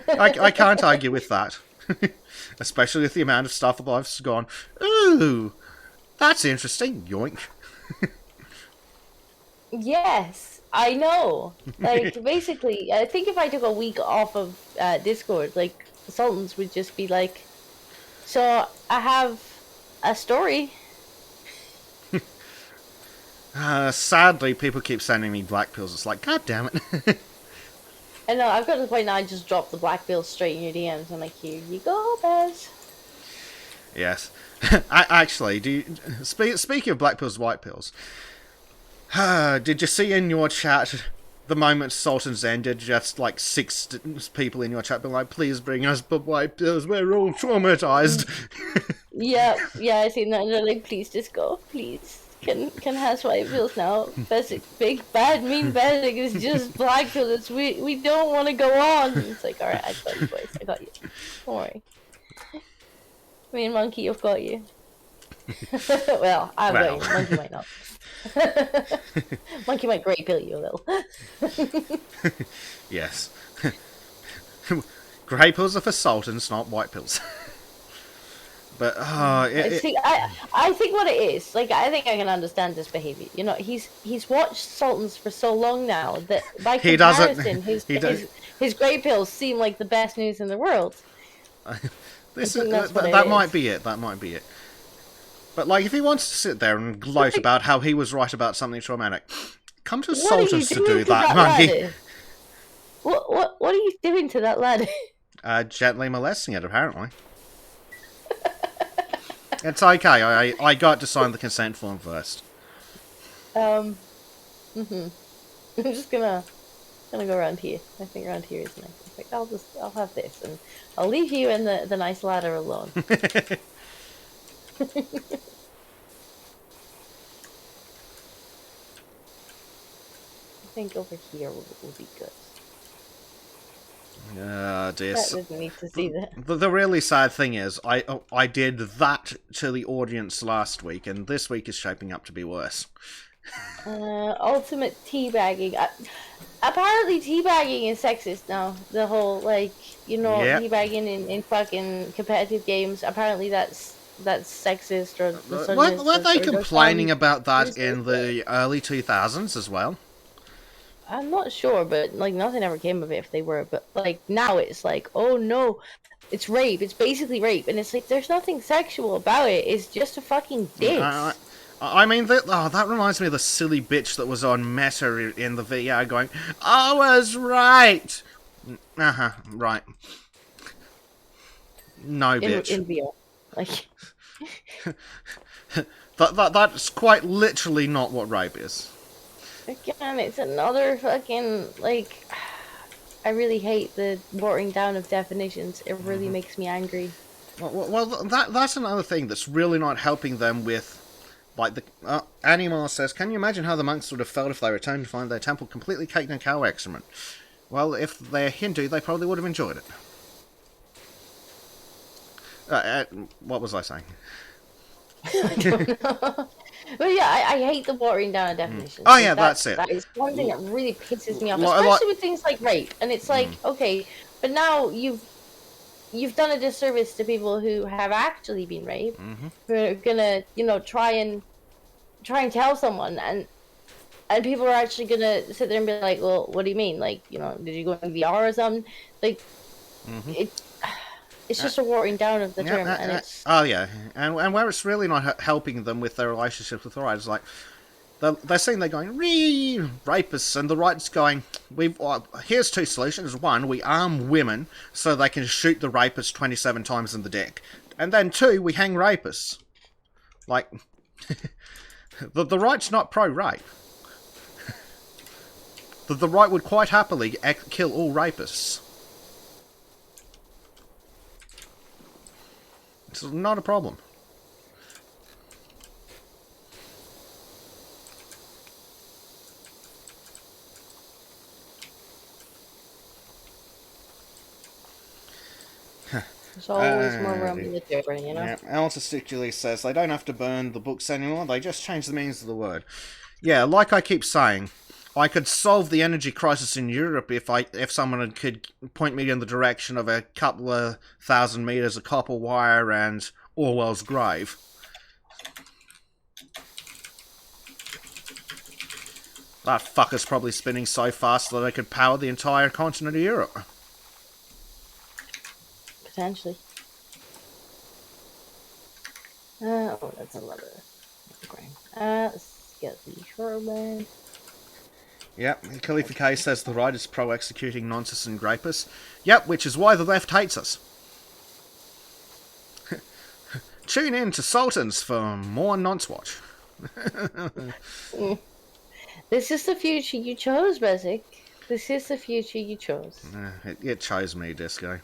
I can't argue with that. Especially with the amount of stuff that I've gone, ooh, that's interesting, yoink. Yes, I know. Like, basically, I think if I took a week off of Discord, like, the Sultans would just be like, so I have a story. Sadly, people keep sending me black pills. It's like, god damn it. I know, I've got to the point now I just drop the black pills straight in your DMs. I'm like, here you go, Bez. Yes. Actually, speaking of black pills, white pills, did you see in your chat the moment Sultans ended, just like 6 people in your chat being like, please bring us the white pills, we're all traumatized. Yeah, I seen that, and they're like, please just go, please. Can has white pills now. Basic, big, bad, mean basic is just black pills. We don't want to go on. It's like, alright, I got you, boys. I got you. Don't worry. Me and Monkey have got you. Well, I've got you. Monkey might not. Monkey might grey pill you a little. Yes. Grey pills are for Sultans, not white pills. But I think what it is, like, I think I can understand this behavior. You know, he's watched Sultans for so long now that by comparison, his grey pills seem like the best news in the world. That might be it. That might be it. But like, if he wants to sit there and gloat about how he was right about something traumatic, come to Sultans to do that, Monkey. What are you doing to that lad? Gently molesting it, apparently. It's okay. I got to sign the consent form first. I'm just gonna go around here. I think around here is nice. I'll have this, and I'll leave you and the nice ladder alone. I think over here will be good. Dear. That didn't need to see that. The really sad thing is, I did that to the audience last week, and this week is shaping up to be worse. Ultimate teabagging. Apparently teabagging is sexist now. The whole, like, teabagging in fucking competitive games. Apparently that's sexist, or weren't they complaining about that in the early 2000s as well? I'm not sure, but like nothing ever came of it if they were. But like now it's like, oh no, it's rape. It's basically rape, and it's like there's nothing sexual about it. It's just a fucking dick. I mean, that reminds me of the silly bitch that was on Meta in the VR going, I was right. Right. No, bitch. In VR, like. That's quite literally not what rape is. Again, it's another fucking, like, I really hate the watering down of definitions. It really makes me angry. Well, that's another thing that's really not helping them with, like, the Animar says, can you imagine how the monks would have felt if they returned to find their temple completely caked in cow excrement? Well, if they're Hindu, they probably would have enjoyed it. What was I saying? I don't know. But yeah, I hate the watering down of definitions. Oh Like yeah, that's it. that is one thing that really pisses me off, Like, especially with things like rape. And it's like, okay, but now you've done a disservice to people who have actually been raped, who are gonna, try and tell someone, and people are actually gonna sit there and be like, well, what do you mean? Like, did you go in the VR or something? Like, it. It's just a watering down of the term, and it's. Oh yeah, and where it's really not helping them with their relationship with the right is like they're saying they're going rapists, and the right's going. Here's two solutions. One, we arm women so they can shoot the rapists 27 times in the dick, and then two, we hang rapists. Like the right's not pro-rape. The right would quite happily kill all rapists. It's not a problem. There's always more room in the different, Yeah, Alice particularly says they don't have to burn the books anymore, they just change the meanings of the word. Yeah, like I keep saying, I could solve the energy crisis in Europe if someone could point me in the direction of a couple of 1,000 meters of copper wire and Orwell's grave. That fucker's probably spinning so fast that I could power the entire continent of Europe. Potentially. That's a lot of grain. Let's get the Sherman. Yep, Khalifa K says the right is pro-executing nonsense and rapists. Yep, which is why the left hates us. Tune in to Sultans for more Nonce Watch. This is the future you chose, Bezic. This is the future you chose. It chose me, Disco.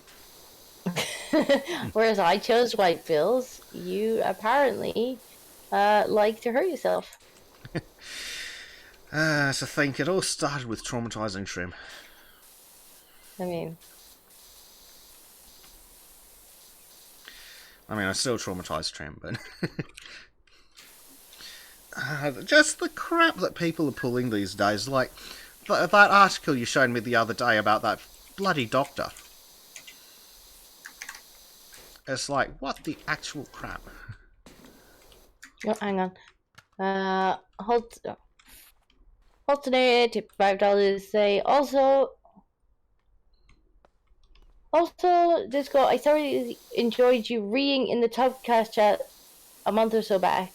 Whereas I chose white pills, you apparently like to hurt yourself. So I think it all started with traumatizing Trim. I I still traumatized Trim, but... just the crap that people are pulling these days. Like, that article you showed me the other day about that bloody doctor. It's like, what the actual crap? Oh, hang on. Hold today, tip $5. Say also, Disco, I thoroughly enjoyed you reading in the Tubcast chat a month or so back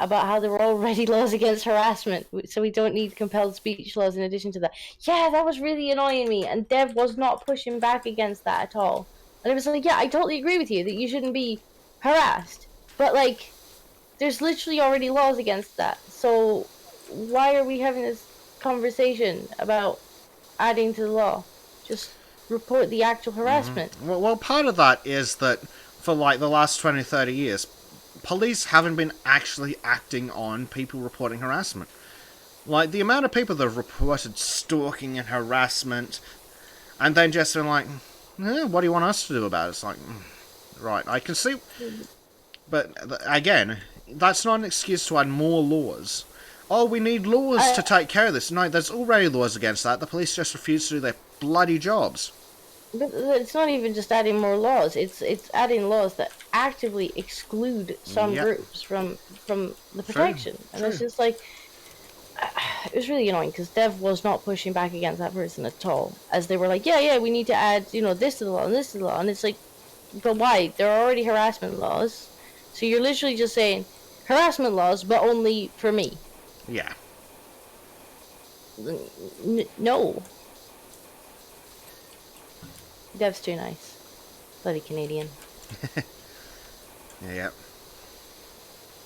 about how there were already laws against harassment, so we don't need compelled speech laws in addition to that. Yeah, that was really annoying me, and Dev was not pushing back against that at all. And I was like, yeah, I totally agree with you that you shouldn't be harassed, but like, there's literally already laws against that, so why are we having this conversation about adding to the law? Just report the actual harassment. Well, part of that is that for like the last 20, 30 years, police haven't been actually acting on people reporting harassment. Like, the amount of people that have reported stalking and harassment, and then just been like, what do you want us to do about it? It's like, right, I can see... But, again, that's not an excuse to add more laws. Oh, we need laws to take care of this. No, there's already laws against that. The police just refuse to do their bloody jobs. But it's not even just adding more laws. It's adding laws that actively exclude some groups from the protection. And it's just like, it was really annoying because Dev was not pushing back against that person at all. As they were like, yeah, we need to add, this to the law and this to the law. And it's like, but why? There are already harassment laws. So you're literally just saying harassment laws, but only for me. Yeah. No. Dev's too nice. Bloody Canadian. Yeah.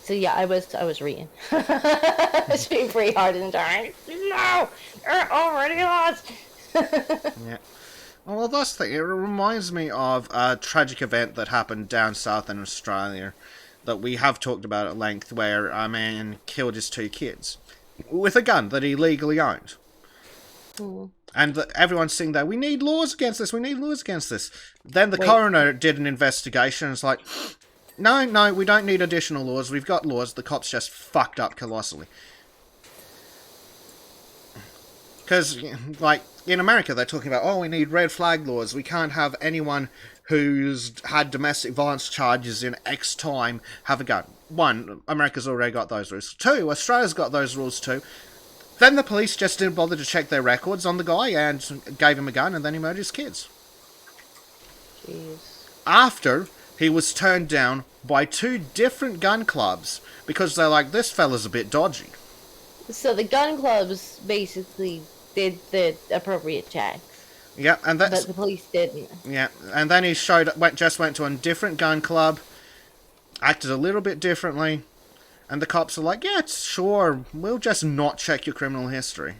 So yeah, I was reading. It's been pretty hard in time. No! They're already lost! Yeah. Well, that's the thing. It reminds me of a tragic event that happened down south in Australia that we have talked about at length, where a man killed his 2 kids with a gun that he legally owned. And everyone's saying that we need laws against this, we need laws against this. Then the coroner did an investigation and it's like, No, no, we don't need additional laws. We've got laws. The cops just fucked up colossally. Because, like, in America, they're talking about, oh, we need red flag laws. We can't have anyone who's had domestic violence charges in X time have a gun. One, America's already got those rules. Two, Australia's got those rules too. Then the police just didn't bother to check their records on the guy and gave him a gun, and then he murdered his kids. Jeez. After he was turned down by 2 different gun clubs because they're like, this fella's a bit dodgy. So the gun clubs basically did the appropriate checks. Yeah, and that's... But the police didn't. Yeah, and then he went to a different gun club, acted a little bit differently, and the cops are like, yeah, sure, we'll just not check your criminal history.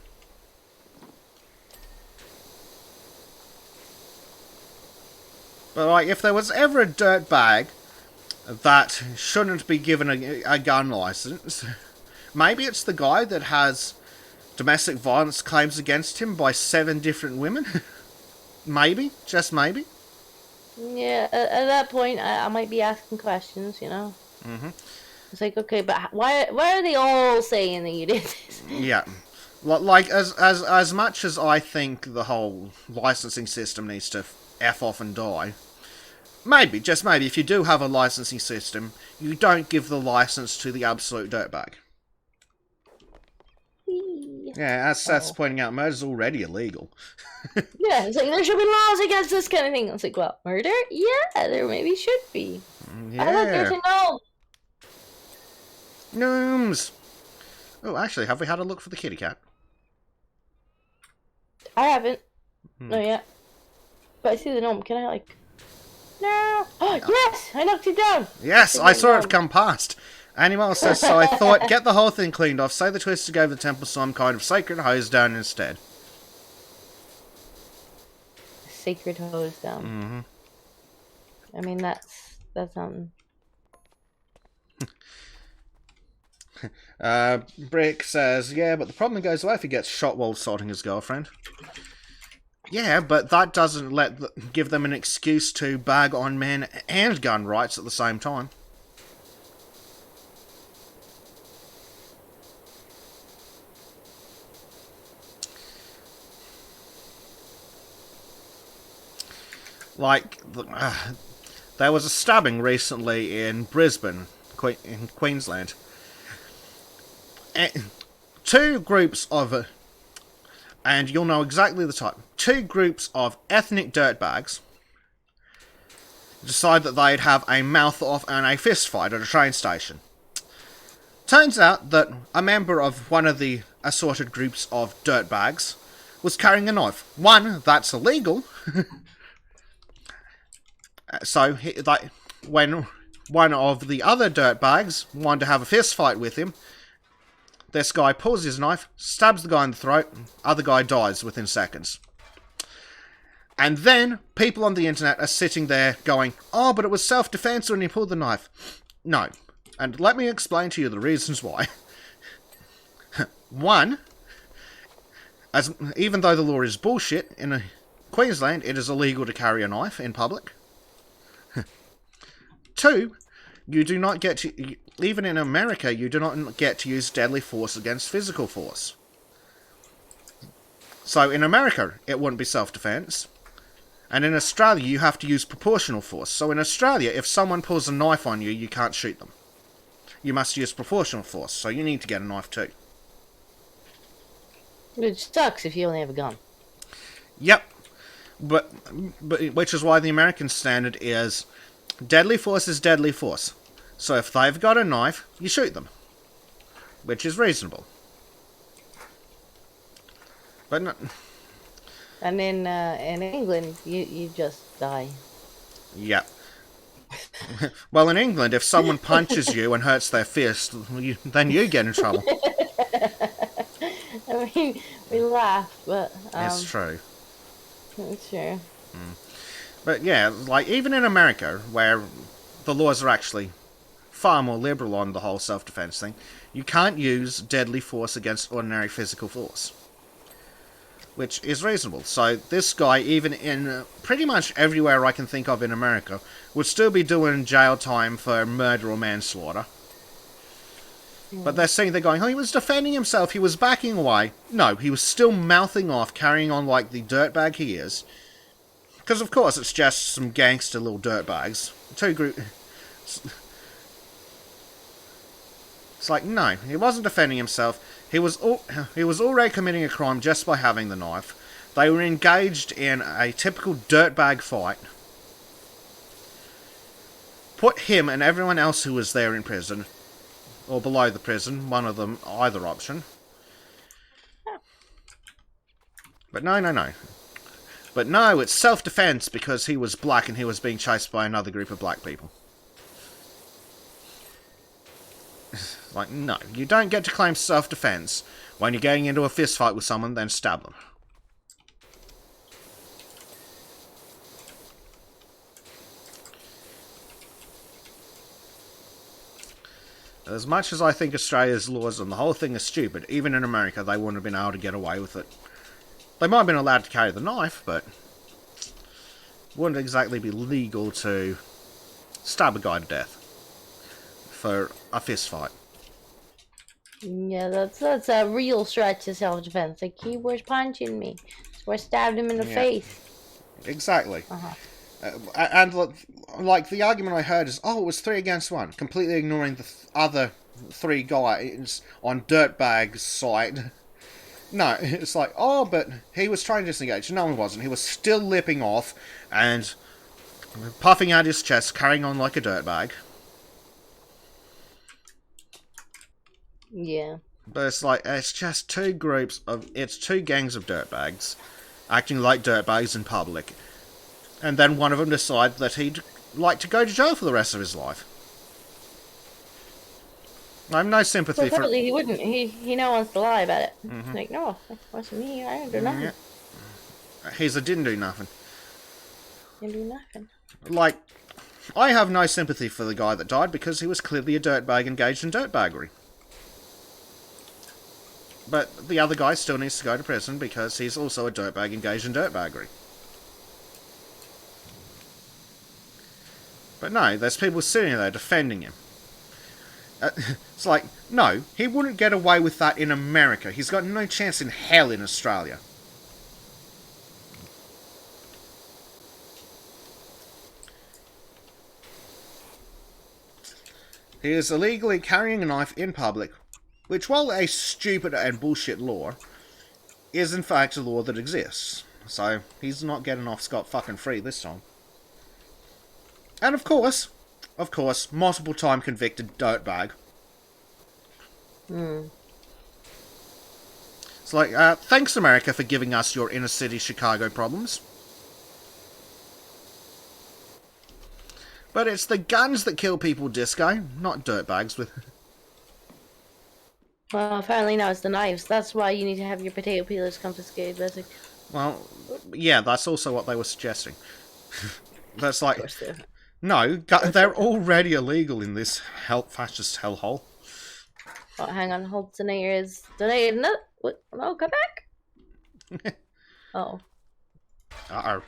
But, like, if there was ever a dirtbag that shouldn't be given a gun license, maybe it's the guy that has domestic violence claims against him by 7 different women. Maybe, just maybe. Yeah, at that point, I might be asking questions, you know? Mm-hmm. It's like, okay, but why are they all saying that you did this? Yeah. Like, as much as I think the whole licensing system needs to F off and die, maybe, just maybe, if you do have a licensing system, you don't give the license to the absolute dirtbag. Yeah, as Seth's pointing out, murder's already illegal. Yeah, it's like, there should be laws against this kind of thing. It's like, well, murder? Yeah, there maybe should be. Yeah. I don't get to know. Gnomes! Oh, actually, have we had a look for the kitty cat? I haven't. No, yet. But I see the gnome. Can I, like... No! Oh, yes! I knocked it down! Yes, I saw it come past. Animal says, so I thought, get the whole thing cleaned off, say the Twister gave the temple some kind of sacred hose down instead. Sacred hose down. Mm-hmm. I mean, that's something. Brick says, yeah, but the problem goes away if he gets shot while assaulting his girlfriend. Yeah, but that doesn't give them an excuse to bag on men and gun rights at the same time. Like, there was a stabbing recently in Brisbane, in Queensland. 2 groups of, and you'll know exactly the type, 2 groups of ethnic dirtbags decide that they'd have a mouth-off and a fist-fight at a train station. Turns out that a member of one of the assorted groups of dirtbags was carrying a knife. One, that's illegal. So, when one of the other dirtbags wanted to have a fist fight with him, this guy pulls his knife, stabs the guy in the throat, other guy dies within seconds. And then, people on the internet are sitting there going, oh, but it was self-defense when he pulled the knife. No. And let me explain to you the reasons why. One, even though the law is bullshit, in Queensland it is illegal to carry a knife in public. 2, you do not get to, even in America, you do not get to use deadly force against physical force. So in America, it wouldn't be self-defense. And in Australia, you have to use proportional force. So in Australia, if someone pulls a knife on you, you can't shoot them. You must use proportional force, so you need to get a knife too. Which sucks if you only have a gun. Yep. But which is why the American standard is deadly force is deadly force. So if they've got a knife, you shoot them. Which is reasonable. But no. And in England, you just die. Yep. Well, in England, if someone punches you and hurts their fist, then you get in trouble. I mean, we laugh, but... it's true. It's true. But yeah, like, even in America, where the laws are actually far more liberal on the whole self-defense thing, you can't use deadly force against ordinary physical force. which is reasonable. So this guy, even in pretty much everywhere I can think of in America, would still be doing jail time for murder or manslaughter. But they're saying, they're going, oh, he was defending himself, he was backing away. No, he was still mouthing off, carrying on like the dirtbag he is. Because, of course, it's just some gangster little dirtbags. It's like, no, he wasn't defending himself. He was already committing a crime just by having the knife. They were engaged in a typical dirtbag fight. Put him and everyone else who was there in prison, or below the prison, one of them, either option. But no. But no, it's self-defense because he was black and he was being chased by another group of black people. Like, no, you don't get to claim self-defense when you're getting into a fist fight with someone, then stab them. As much as I think Australia's laws and the whole thing are stupid, even in America they wouldn't have been able to get away with it. They might have been allowed to carry the knife, but it wouldn't exactly be legal to stab a guy to death for a fist fight. Yeah, that's a real stretch of self-defense. Like, he was punching me, so I stabbed him in the face. Exactly. And like the argument I heard is, oh, it was 3 against 1, completely ignoring the other 3 guys on Dirtbag's side. No, it's like, oh, but he was trying to disengage. No, he wasn't. He was still lipping off and puffing out his chest, carrying on like a dirtbag. Yeah. But it's like, it's just 2 gangs of dirtbags acting like dirtbags in public. And then one of them decided that he'd like to go to jail for the rest of his life. I have no sympathy for... Probably he wouldn't. He now wants to lie about it. Like, no, it wasn't me. I didn't do nothing. He's a didn't do nothing. Didn't do nothing. Like, I have no sympathy for the guy that died because he was clearly a dirtbag engaged in dirtbaggery. But the other guy still needs to go to prison because he's also a dirtbag engaged in dirtbaggery. But no, there's people sitting there defending him. It's like, no, he wouldn't get away with that in America. He's got no chance in hell in Australia. He is illegally carrying a knife in public, which, while a stupid and bullshit law, is in fact a law that exists. So, he's not getting off scot-fucking-free this time. And of course, multiple time convicted dirtbag. It's like, thanks America for giving us your inner city Chicago problems. But it's the guns that kill people, Disco, not dirtbags with... Well, apparently now it's the knives. That's why you need to have your potato peelers confiscated, basically. Well, yeah, that's also what they were suggesting. That's like... No, they're already illegal in this fascist hellhole. Oh, hang on, Holtonator is donated. No, what? No, come back. Oh. Uh-oh.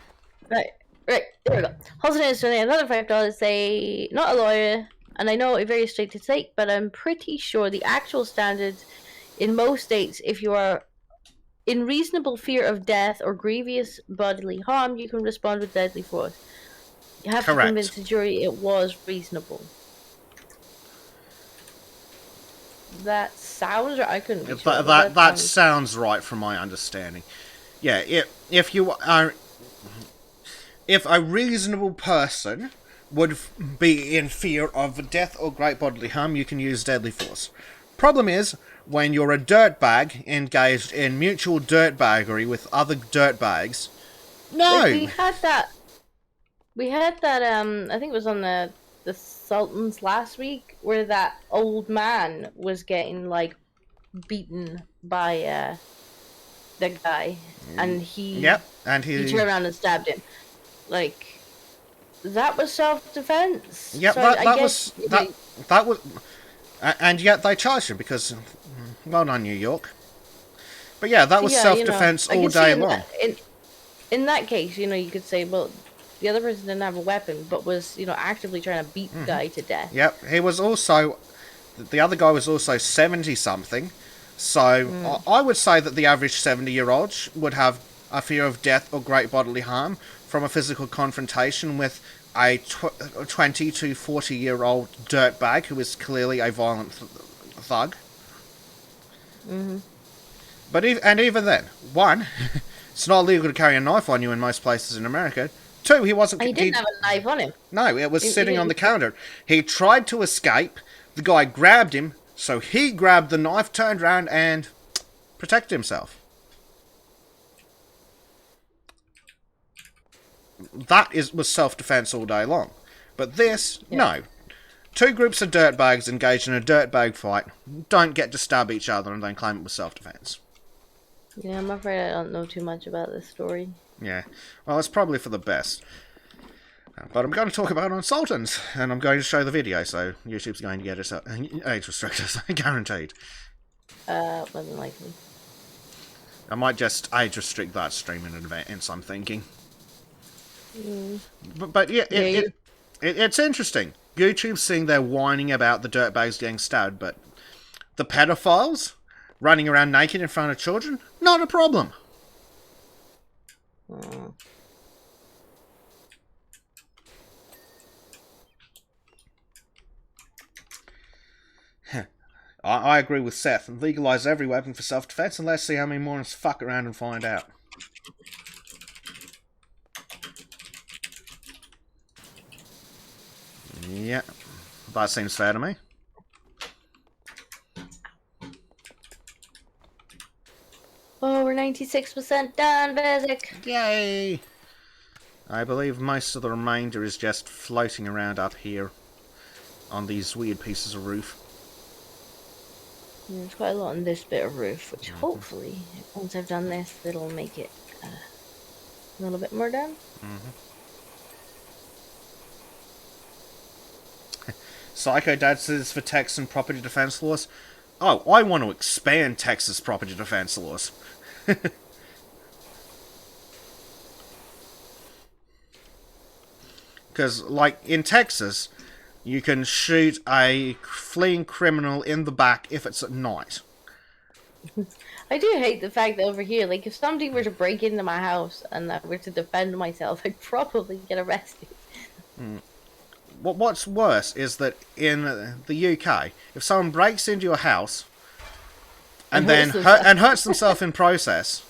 Right, there we go. Holtonator is donated another $5. Say, not a lawyer, and I know a very strict to take, but I'm pretty sure the actual standards in most states, if you are in reasonable fear of death or grievous bodily harm, you can respond with deadly force. You have to convince the jury it was reasonable. That sounds right. I couldn't be sure. That sounds right from my understanding. Yeah, if a reasonable person would be in fear of death or great bodily harm, you can use deadly force. Problem is, when you're a dirtbag engaged in mutual dirtbaggery with other dirtbags, no. Like we had that. I think it was on the Sultans last week, where that old man was getting like beaten by the guy, and he turned around and stabbed him. Like, that was self-defense. Yeah, so that was, and yet they charged him because, well done, New York. But yeah, that So was yeah, self-defense I all can see day long. in that case, you could say, well, the other person didn't have a weapon, but was, actively trying to beat the guy to death. Yep, he was also... The other guy was also 70-something. So I would say that the average 70-year-old would have a fear of death or great bodily harm from a physical confrontation with a 20 to 40-year-old dirtbag who is clearly a violent thug. But even then, one, it's not illegal to carry a knife on you in most places in America. Two, he wasn't. He didn't have a knife on him. No, it was He sitting on the didn't. counter. He tried to escape. The guy grabbed him, so he grabbed the knife, turned around, and protected himself. Was self-defense all day long. But this, no. Two groups of dirtbags engaged in a dirtbag fight don't get to stab each other and then claim it was self-defense. Yeah, I'm afraid I don't know too much about this story. Yeah, well, it's probably for the best. But I'm going to talk about it on Sultans, and I'm going to show the video, so YouTube's going to get us age restrictors, guaranteed. Wasn't likely. I might just age restrict that stream in advance, I'm thinking. But yeah, it's interesting. YouTube's sitting there whining about the dirtbags getting stabbed, but the pedophiles running around naked in front of children, not a problem. I agree with Seth. Legalize every weapon for self-defense and let's see how many morons fuck around and find out. Yeah, that seems fair to me. Oh, we're 96% done, Vezic. Yay! I believe most of the remainder is just floating around up here on these weird pieces of roof. There's quite a lot on this bit of roof, which hopefully, once I've done this, it'll make it a little bit more done. Psycho Dad says for Texan property defense laws. Oh, I want to expand Texas property defense laws. Because, like, in Texas, you can shoot a fleeing criminal in the back if it's at night. I do hate the fact that over here, like, if somebody were to break into my house and I were to defend myself, I'd probably get arrested. What's worse is that in the UK, if someone breaks into your house and then hurts themselves in process,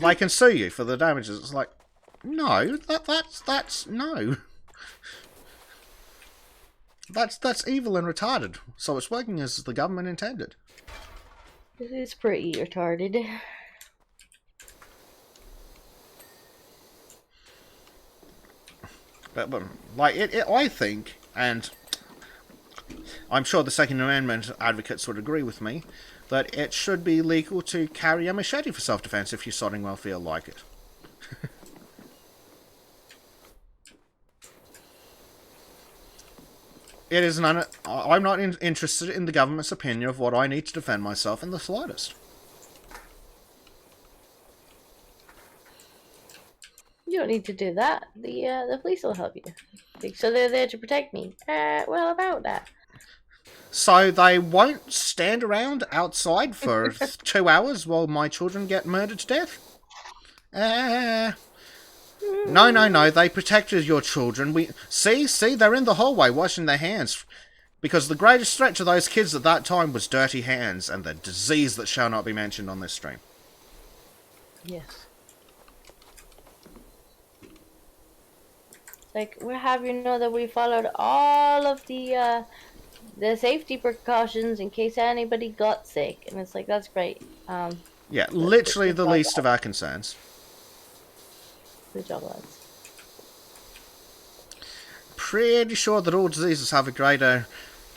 they can sue you for the damages. It's like, no, that's no. That's evil and retarded. So it's working as the government intended. This is pretty retarded. But like, I think, and I'm sure the Second Amendment advocates would agree with me, that it should be legal to carry a machete for self-defense if you sodding well feel like it. It is I'm not interested in the government's opinion of what I need to defend myself in the slightest. You don't need to do that. The police will help you. So they're there to protect me. Well, about that. So they won't stand around outside for 2 hours while my children get murdered to death? No, they protected your children. See, they're in the hallway washing their hands. Because the greatest threat to those kids at that time was dirty hands and the disease that shall not be mentioned on this stream. Yes. Like, we're happy to know that we followed all of the safety precautions in case anybody got sick. And it's like, that's great. Yeah, literally the least of our concerns. Good job, lads. Pretty sure that all diseases have a greater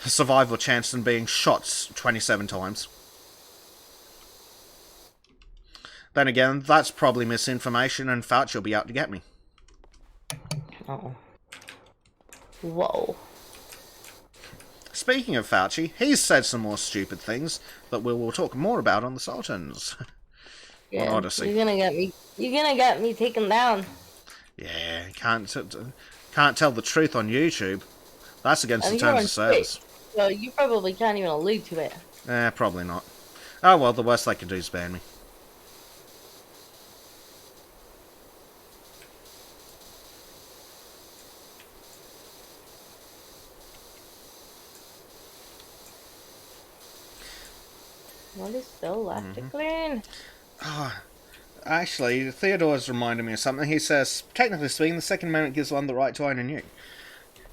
survival chance than being shot 27 times. Then again, that's probably misinformation and Fauci will be out to get me. Oh. Whoa. speaking of Fauci, he's said some more stupid things that we will talk more about on the Sultans. On Yeah, Odyssey. you're gonna get me. You're gonna get me taken down. Yeah, can't tell the truth on YouTube. That's against the And you're terms on of service. Twitch, so you probably can't even allude to it. Probably not. Oh well, the worst they can do is ban me. What is still left to clean? Ah, actually, Theodore's reminded me of something. He says, technically speaking, the Second Amendment gives one the right to own a nuke.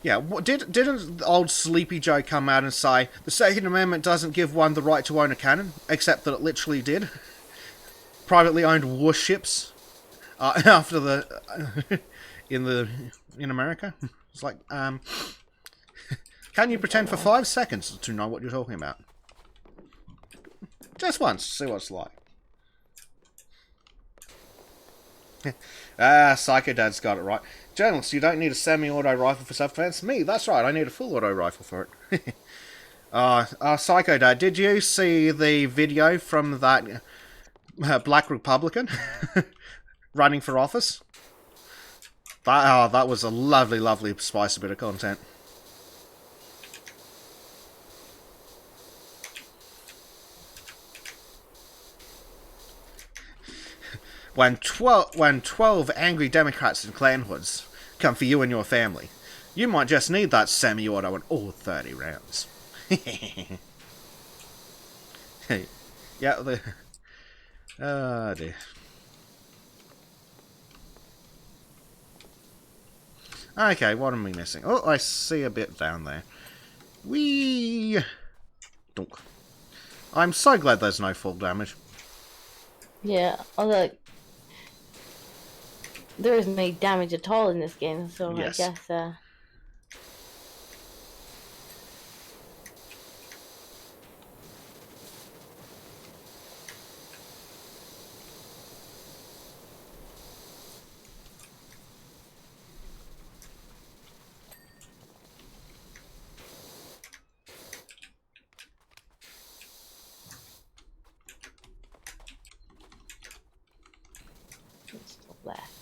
Yeah, didn't old Sleepy Joe come out and say the Second Amendment doesn't give one the right to own a cannon, except that it literally did? Privately owned warships after the in America. It's like, can you pretend for 5 seconds to know what you're talking about? Just once, see what it's like. Psycho Dad's got it right. Journalists, you don't need a semi-auto rifle for self-defense. Me, that's right, I need a full auto rifle for it. Psycho Dad, did you see the video from that black Republican running for office? That was a lovely, lovely spicy bit of content. When 12 angry Democrats in Klan hoods come for you and your family, you might just need that semi-auto and all 30 rounds. Yeah, oh dear. Okay, what am we missing? Oh, I see a bit down there. Whee! Dunk. I'm so glad there's no full damage. Yeah, although there isn't any damage at all in this game, so Yes. I guess what's still left?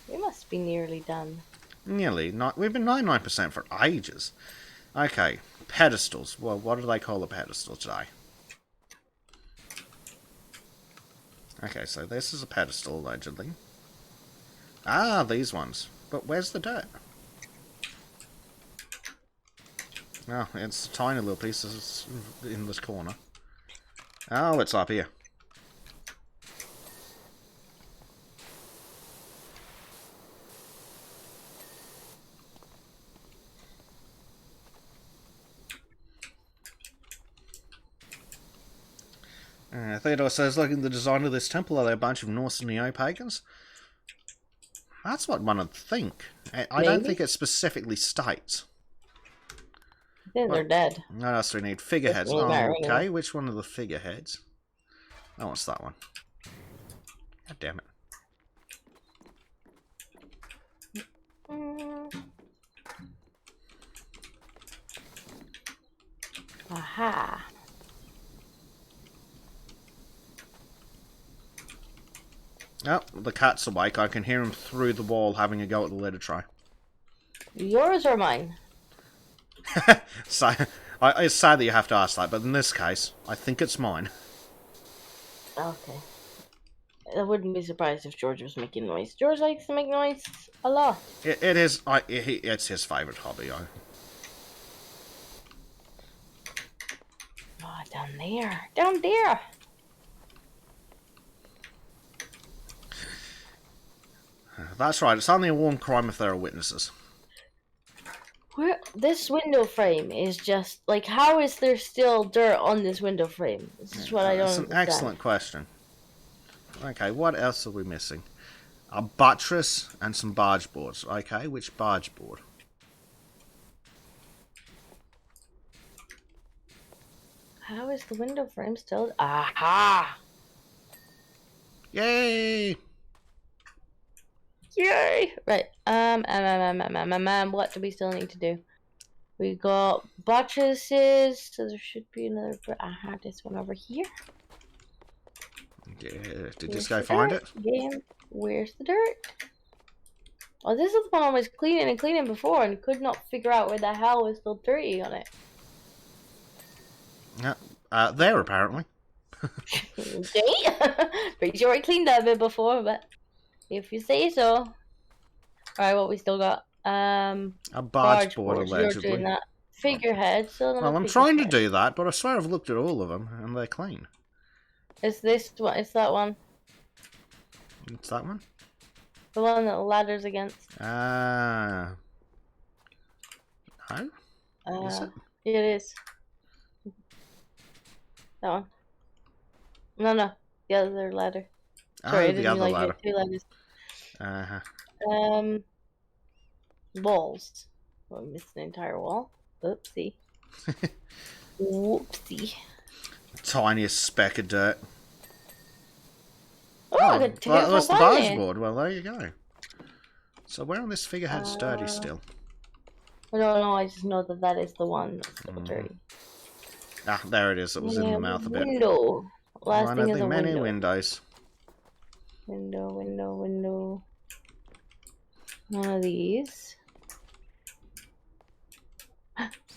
We must be nearly done. Nearly. We've been 99% for ages. Okay, pedestals. Well, what do they call a pedestal today? Okay, so this is a pedestal, allegedly. Ah, these ones. But where's the dirt? Oh, it's a tiny little piece in this corner. Oh, it's up here. Theodore says, looking at the design of this temple, are they a bunch of Norse neo-pagans? That's what one would think. I don't think it specifically states. I think they're dead. What else do we need? Figureheads. Really Oh, matter okay, anyway. which one are the figureheads? Oh, what's that one? God damn it. Aha. Oh, the cat's awake. I can hear him through the wall having a go at the litter tray. Yours or mine? So, it's sad that you have to ask that, but in this case, I think it's mine. Okay. I wouldn't be surprised if George was making noise. George likes to make noise a lot. It is. It's his favourite hobby. Oh, down there. Down there. That's right. It's only a war crime if there are witnesses. This window frame is just like, how is there still dirt on this window frame? This is what I don't That's an understand. excellent question. Okay, what else are we missing? A buttress and some barge boards. Okay, which barge board? How is the window frame still? Aha! Yay! Yay! Right. What do we still need to do? We got buttresses, so there should be another. I had this one over here. Yeah, did Where's this guy the find dirt? it? Game. Where's the dirt? Oh, this is the one I was cleaning and cleaning before and could not figure out where the hell was still dirty on it. Yeah, there apparently. Okay. Pretty sure I cleaned that bit before, but if you say so. Alright, what we still got? A barge Barge board, boards. You're allegedly. doing that. Figurehead. Still Well, another I'm trying to figurehead. do that, but I swear I've looked at all of them, and they're clean. It's this one. It's that one. It's that one? The one that the ladder's against. No? Is it? Yeah, it is. That one. No. The other ladder. Sorry, I Oh, the didn't other like ladder. it. Two ladders. Uh-huh. Walls. Oh, I missed an entire wall. Oopsie. Whoopsie. Tiniest speck of dirt. Oh, I got to get that's the from barge there. board. Well, there you go. So where on this figurehead's dirty still? I don't know, I just know that that is the one that's still dirty. Ah, there it is. It was in the mouth a bit. Window. Last One thing of is the a many window. windows. Window. One of these.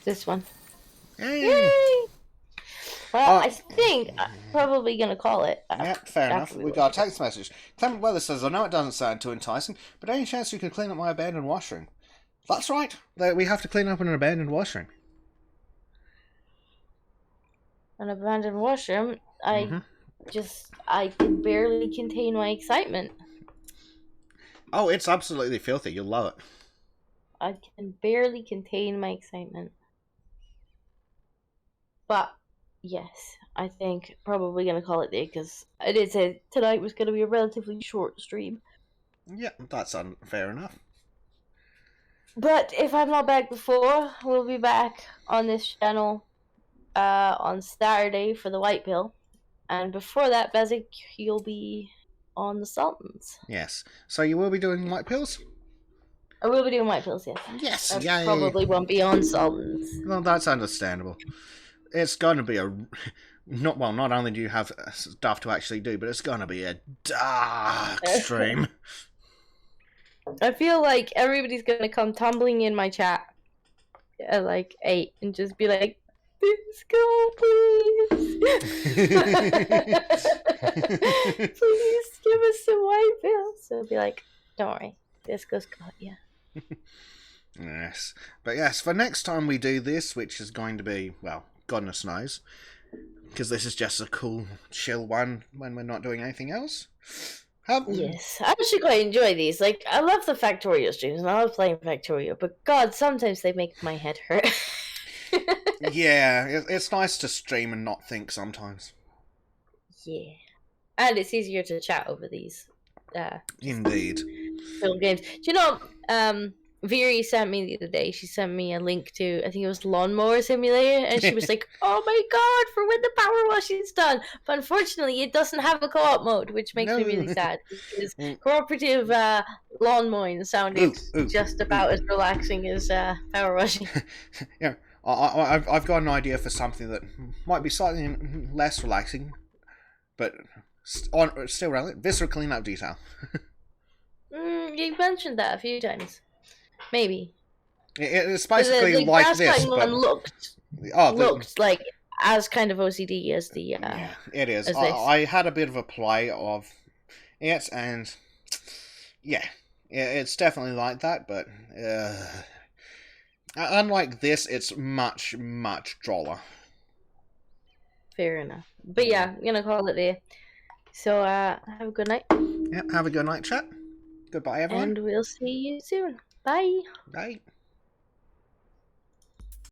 This one. Hey! Yay! Well, I think I'm probably going to call it. Yeah, fair enough. after We got a text message. Clement Weather says, I know it doesn't sound too enticing, but any chance you could clean up my abandoned washroom? That's right. We have to clean up an abandoned washroom. An abandoned washroom. I can barely contain my excitement. Oh, it's absolutely filthy. You'll love it. I can barely contain my excitement. But, yes, I think probably going to call it there because I did say tonight was going to be a relatively short stream. Yeah, that's fair enough. But if I'm not back before, we'll be back on this channel on Saturday for the White Pill. And before that, Bezic, you'll be on the Sultans. Yes. So you will be doing white pills? I will be doing White Pills, yes. Yes, I probably won't be on Sultans. Well, that's understandable. It's going to be not only do you have stuff to actually do, but it's going to be a dark stream. I feel like everybody's going to come tumbling in my chat at like 8 and just be like, "Let's go, please. Please give us some White Pills." So I'll be like, "Don't worry, Disco's got you." Yes. But yes, for next time we do this, which is going to be, well, goodness knows, because this is just a cool, chill one when we're not doing anything else. Yes, I actually quite enjoy these. Like, I love the Factorio streams, and I love playing Factorio, but God, sometimes they make my head hurt. Yeah, it's nice to stream and not think sometimes. Yeah. And it's easier to chat over these. Indeed. Film games. Do you know, Viri sent me the other day, she sent me a link to, I think it was Lawnmower Simulator, and she was like, "Oh my god, for when the power washing's done." But unfortunately, it doesn't have a co-op mode, which makes me really sad, because cooperative lawn mowing sounded just about as relaxing as power washing. Yeah, I've got an idea for something that might be slightly less relaxing, but still relevant. Visceral cleanup detail. You mentioned that a few times. Maybe. It's basically the like grass this, cutting but one looked like as kind of OCD as the. Yeah, it is. As I had a bit of a play of it, and yeah, it's definitely like that. But unlike this, it's much droller. Fair enough. But yeah, I'm gonna call it there. So have a good night. Yep, have a good night, chat. Goodbye, everyone. And we'll see you soon. Bye. Bye.